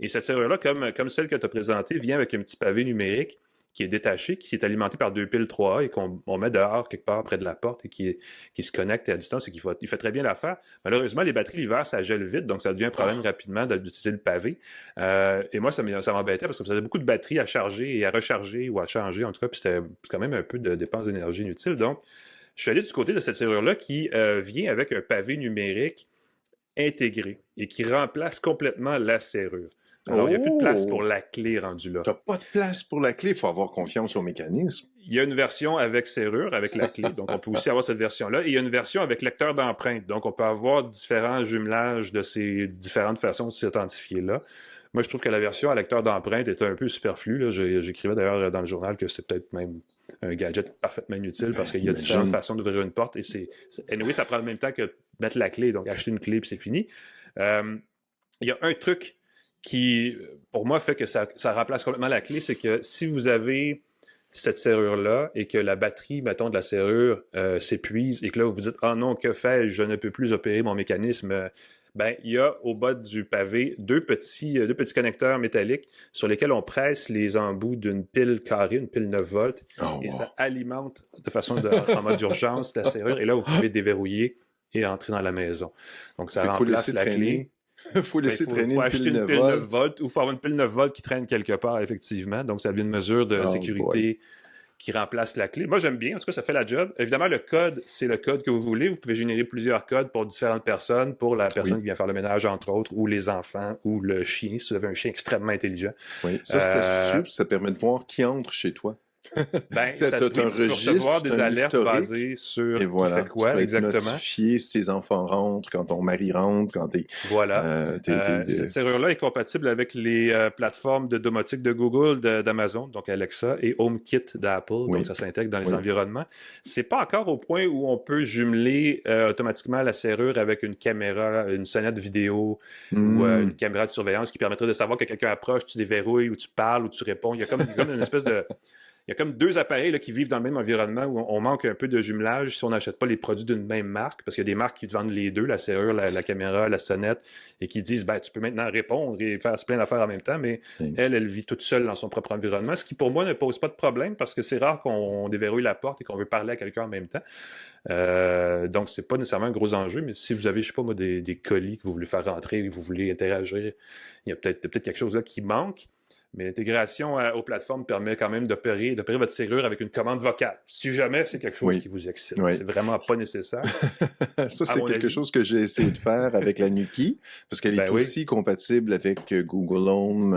Et cette serrure-là, comme celle que tu as présentée, vient avec un petit pavé numérique qui est détaché, qui est alimenté par 2 piles 3A et qu'on met dehors quelque part près de la porte et qui se connecte à distance et il fait très bien l'affaire. Malheureusement, les batteries l'hiver, ça gèle vite, donc ça devient un problème rapidement d'utiliser le pavé. Et moi, ça m'embêtait parce que ça faisait beaucoup de batteries à charger et à recharger ou à changer, en tout cas, puis c'était quand même un peu de dépenses d'énergie inutile. Donc, je suis allé du côté de cette serrure-là qui vient avec un pavé numérique intégré et qui remplace complètement la serrure. Alors, il n'y a plus de place pour la clé rendue là. Tu n'as pas de place pour la clé, il faut avoir confiance au mécanisme. Il y a une version avec serrure, avec la clé, donc on peut aussi avoir cette version-là. Et il y a une version avec lecteur d'empreintes, donc on peut avoir différents jumelages de ces différentes façons de s'identifier là. Moi, je trouve que la version à lecteur d'empreintes était un peu superflue. Là. J'écrivais d'ailleurs dans le journal que c'est peut-être même un gadget parfaitement inutile parce qu'il y a différentes façons d'ouvrir une porte et anyway, ça prend le même temps que mettre la clé, donc acheter une clé puis c'est fini. Il y a un truc qui, pour moi, fait que ça remplace complètement la clé, c'est que si vous avez cette serrure-là et que la batterie, mettons, de la serrure s'épuise et que là, vous vous dites « Ah non, que fais-je? Je ne peux plus opérer mon mécanisme. » Ben, il y a au bas du pavé deux petits connecteurs métalliques sur lesquels on presse les embouts d'une pile carrée, une pile 9 volts, et ça alimente de façon en mode d'urgence la serrure et là, vous pouvez déverrouiller et entrer dans la maison. Donc, ça remplace la clé. Il faut laisser traîner une pile 9 9 volts ou il faut avoir une pile 9 volts qui traîne quelque part, effectivement. Donc, ça devient une mesure de sécurité qui remplace la clé. Moi, j'aime bien. En tout cas, ça fait la job. Évidemment, le code, c'est le code que vous voulez. Vous pouvez générer plusieurs codes pour différentes personnes, pour la personne qui vient faire le ménage, entre autres, ou les enfants, ou le chien, si vous avez un chien extrêmement intelligent. Oui, ça, c'est astucieux, ça permet de voir qui entre chez toi. Ben, ça tu peux recevoir des alertes basées sur et voilà, tu fais quoi, tu peux exactement. être notifié si tes enfants rentrent, quand ton mari rentre, quand t'es... Voilà. Cette serrure-là est compatible avec les plateformes de domotique de Google, d'Amazon, donc Alexa, et HomeKit d'Apple, donc ça s'intègre dans les environnements. C'est pas encore au point où on peut jumeler automatiquement la serrure avec une caméra, une sonnette vidéo ou une caméra de surveillance qui permettrait de savoir que quelqu'un approche, tu déverrouilles ou tu parles ou tu réponds. Il y a comme une espèce de... Il y a comme deux appareils là, qui vivent dans le même environnement où on manque un peu de jumelage si on n'achète pas les produits d'une même marque, parce qu'il y a des marques qui te vendent les deux, la serrure, la caméra, la sonnette, et qui disent ben, tu peux maintenant répondre et faire plein d'affaires en même temps, mais elle vit toute seule dans son propre environnement, ce qui pour moi ne pose pas de problème parce que c'est rare qu'on déverrouille la porte et qu'on veut parler à quelqu'un en même temps. Donc, c'est pas nécessairement un gros enjeu, mais si vous avez, je sais pas moi, des colis que vous voulez faire rentrer et que vous voulez interagir, il y a peut-être quelque chose là qui manque. Mais l'intégration aux plateformes permet quand même d'opérer votre serrure avec une commande vocale. Si jamais c'est quelque chose qui vous excite. C'est vraiment pas nécessaire. Ça, c'est quelque chose que j'ai essayé de faire avec la Nuki, parce qu'elle est aussi compatible avec Google Home,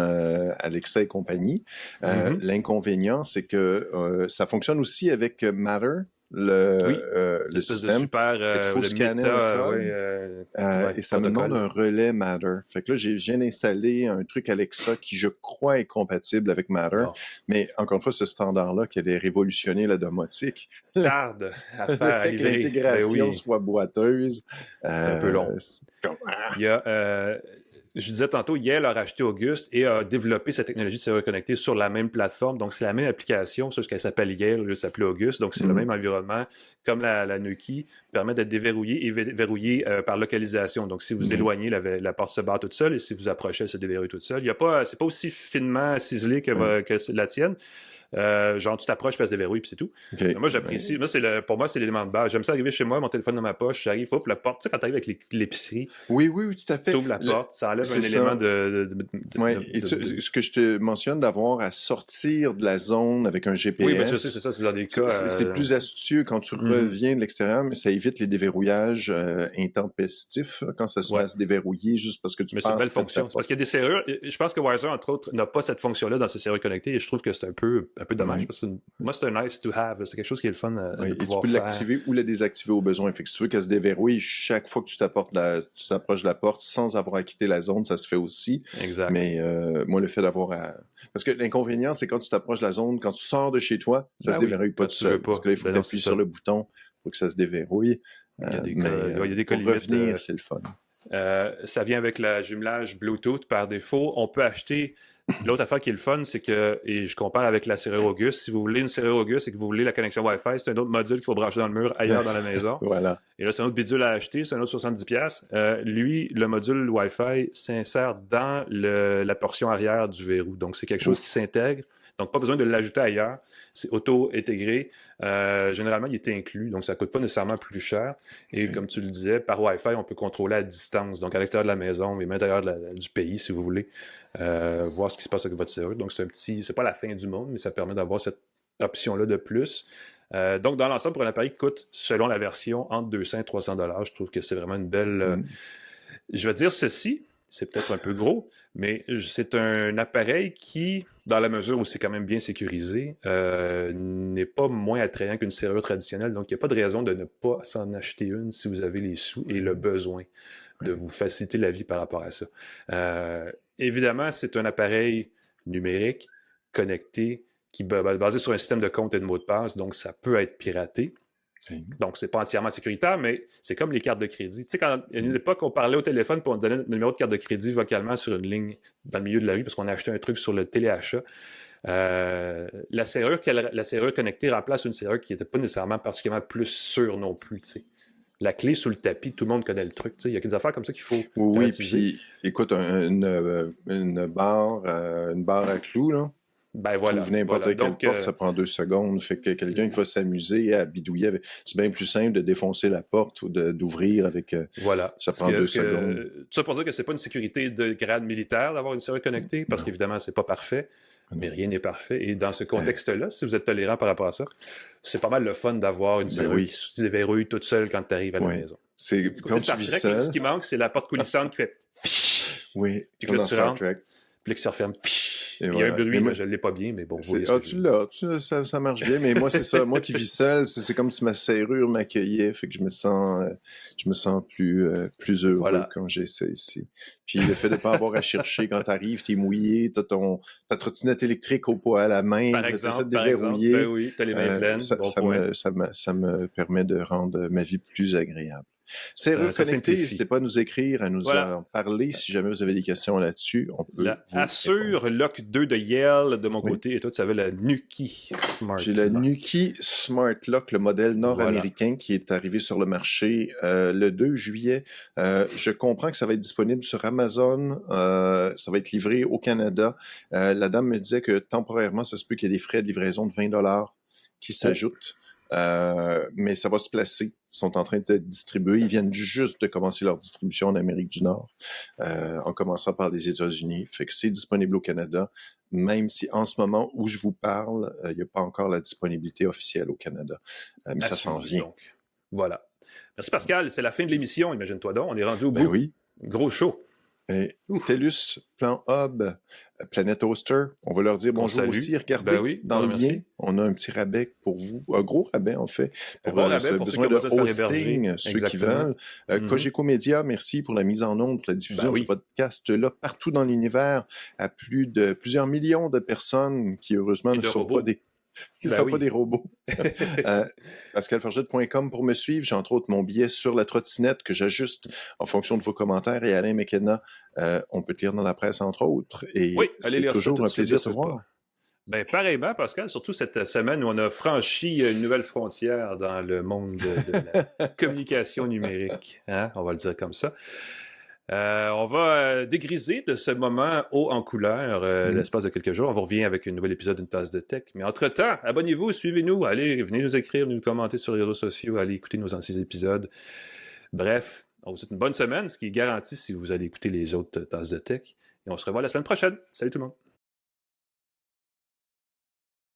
Alexa et compagnie. L'inconvénient, c'est que ça fonctionne aussi avec Matter, le système. De super, il faut scanner le code, et ça me demande un relais Matter. Fait que là, j'ai viens d'installer un truc Alexa qui, je crois, est compatible avec Matter. Mais encore une fois, ce standard-là qui allait révolutionner la domotique. Tarde à faire. Le fait que l'intégration soit boiteuse. C'est un peu long. Il y a... je disais tantôt, Yale a racheté Auguste et a développé cette technologie de serrure connectée sur la même plateforme. Donc, c'est la même application, sauf qu'elle s'appelle Yale, elle s'appelle Auguste. Donc, c'est le même environnement. Comme la Nuki permet d'être déverrouillée et verrouillée par localisation. Donc, si vous éloignez, la porte se barre toute seule et si vous approchez, elle se déverrouille toute seule. C'est pas aussi finement ciselé que la tienne. Genre, tu t'approches, tu se déverrouille, puis c'est tout. Moi, j'apprécie. Pour moi, c'est l'élément de base. J'aime ça arriver chez moi, mon téléphone dans ma poche, j'arrive, hop, la porte. Tu sais, quand tu arrives avec l'épicerie. Oui, tout à fait. Tu ouvres la porte, ça enlève un élément ce que je te mentionne d'avoir à sortir de la zone avec un GPS. Oui, mais tu sais, c'est ça, c'est dans des cas. C'est plus astucieux quand tu reviens de l'extérieur, mais ça évite les déverrouillages intempestifs quand ça se passe déverrouiller juste parce que tu penses. Mais c'est une belle fonction. Parce qu'il y a des serrures. Je pense que Wiser, entre autres, n'a pas cette fonction-là dans ses serrures connectées et je trouve que c'est un peu dommage. Parce que moi, c'est un nice to have. C'est quelque chose qui est le fun de pouvoir tu peux l'activer ou la désactiver au besoin. Fait que si tu veux qu'elle se déverrouille chaque fois que tu t'approches de la porte sans avoir à quitter la zone, ça se fait aussi. Exact. Mais moi, le fait d'avoir à... Parce que l'inconvénient, c'est quand tu t'approches de la zone, quand tu sors de chez toi, ça se déverrouille pas tout seul. Parce que là, il faut appuyer sur le bouton pour que ça se déverrouille. Il y a des pour revenir, c'est le fun. Ça vient avec le jumelage Bluetooth par défaut. On peut acheter... L'autre affaire qui est le fun, c'est que, et je compare avec la serrure Auguste, si vous voulez une serrure Auguste et que vous voulez la connexion Wi-Fi, c'est un autre module qu'il faut brancher dans le mur ailleurs dans la maison. Voilà. Et là, c'est un autre bidule à acheter, c'est un autre 70$. Lui, le module Wi-Fi s'insère dans la portion arrière du verrou. Donc, c'est quelque chose qui s'intègre Donc, pas besoin de l'ajouter ailleurs. C'est auto-intégré. Généralement, il est inclus, donc ça ne coûte pas nécessairement plus cher. Et comme tu le disais, par Wi-Fi, on peut contrôler à distance, donc à l'extérieur de la maison, mais même à l'intérieur du pays, si vous voulez, voir ce qui se passe avec votre serrure. Donc, c'est pas la fin du monde, mais ça permet d'avoir cette option-là de plus. Donc, dans l'ensemble, pour un appareil qui coûte, selon la version, entre 200 et 300 $, je trouve que c'est vraiment une belle... Je vais dire ceci, c'est peut-être un peu gros, mais c'est un appareil qui, dans la mesure où c'est quand même bien sécurisé, n'est pas moins attrayant qu'une serrure traditionnelle. Donc, il n'y a pas de raison de ne pas s'en acheter une si vous avez les sous et le besoin de vous faciliter la vie par rapport à ça. Évidemment, c'est un appareil numérique, connecté, qui est basé sur un système de compte et de mot de passe, donc ça peut être piraté. Donc, c'est pas entièrement sécuritaire, mais c'est comme les cartes de crédit. Tu sais, quand il y a une époque, on parlait au téléphone pour on donnait notre numéro de carte de crédit vocalement sur une ligne dans le milieu de la rue parce qu'on a acheté un truc sur le téléachat. La serrure connectée remplace une serrure qui n'était pas nécessairement particulièrement plus sûre non plus, tu sais. La clé sous le tapis, tout le monde connaît le truc. Il y a des affaires comme ça qu'il faut Oui, puis écoute, une barre à clous, là. Ben voilà. Ouvre n'importe quelle porte, ça prend 2 secondes. Fait que quelqu'un qui va s'amuser à bidouiller avec... C'est bien plus simple de défoncer la porte ou d'ouvrir avec... Voilà. Ça prend 2 secondes. Tout ça pour dire que c'est pas une sécurité de grade militaire d'avoir une serrure connectée, parce qu'évidemment, c'est pas parfait. Mais rien n'est parfait. Et dans ce contexte-là, si vous êtes tolérant par rapport à ça, c'est pas mal le fun d'avoir une serrure qui se déverrouille toute seule quand tu arrives à la maison. C'est quand tu vis seul. Ce qui manque, c'est la porte coulissante qui fait... Oui, puis que là, tu rentres, puis là, qui se referme... Il y a un bruit, je ne l'ai pas bien, mais bon. Tu l'as, ça marche bien, mais moi, c'est ça. Moi qui vis seul, c'est comme si ma serrure m'accueillait, fait que je me sens plus heureux quand j'ai ça ici. Puis le fait de ne pas avoir à chercher quand tu arrives, tu es mouillé, tu as ta trottinette électrique au poids à la main, tu essaies de déverrouiller. Ben oui, tu as les mains pleines. Ça me permet de rendre ma vie plus agréable. Serrure connectée, n'hésitez pas à nous écrire, à nous en parler si jamais vous avez des questions là-dessus. On peut la Assure Lock 2 de Yale de mon côté, et toi tu avais la Nuki Smart Lock. J'ai la Nuki Smart Lock, le modèle nord-américain qui est arrivé sur le marché le 2 juillet. Je comprends que ça va être disponible sur Amazon, ça va être livré au Canada. La dame me disait que temporairement, ça se peut qu'il y ait des frais de livraison de 20 $ qui s'ajoutent. Mais ça va se placer. Ils sont en train de distribuer. Ils viennent juste de commencer leur distribution en Amérique du Nord, en commençant par les États-Unis. Fait que c'est disponible au Canada, même si en ce moment où je vous parle, il n'y a pas encore la disponibilité officielle au Canada. Mais ça s'en vient. Donc. Voilà. Merci Pascal. C'est la fin de l'émission, imagine-toi donc. On est rendu au bout. Oui. Gros show. TELUS, Plan Hub, Planète Toaster, on va leur dire bonjour aussi. Regardez, dans le lien, on a un petit rabais pour vous, un gros rabais en fait, pour besoin de hosting, ceux qui veulent. Cogeco Média, merci pour la mise en onde, pour la diffusion du podcast-là partout dans l'univers, à plusieurs millions de personnes qui heureusement ne sont pas des... Qui ne sont pas des robots. PascalForget.com pour me suivre. J'ai entre autres mon billet sur la trottinette que j'ajuste en fonction de vos commentaires. Et Alain McKenna, on peut te lire dans la presse entre autres. Et c'est toujours un plaisir de te voir. Ben, pareillement, Pascal, surtout cette semaine où on a franchi une nouvelle frontière dans le monde de la communication numérique. Hein? On va le dire comme ça. On va dégriser de ce moment haut en couleur l'espace de quelques jours. On vous revient avec un nouvel épisode d'une tasse de tech. Mais entre-temps, abonnez-vous, suivez-nous, allez, venez nous écrire, nous commenter sur les réseaux sociaux, allez écouter nos anciens épisodes. Bref, on vous souhaite une bonne semaine, ce qui est garanti si vous allez écouter les autres tasses de tech. Et on se revoit la semaine prochaine. Salut tout le monde!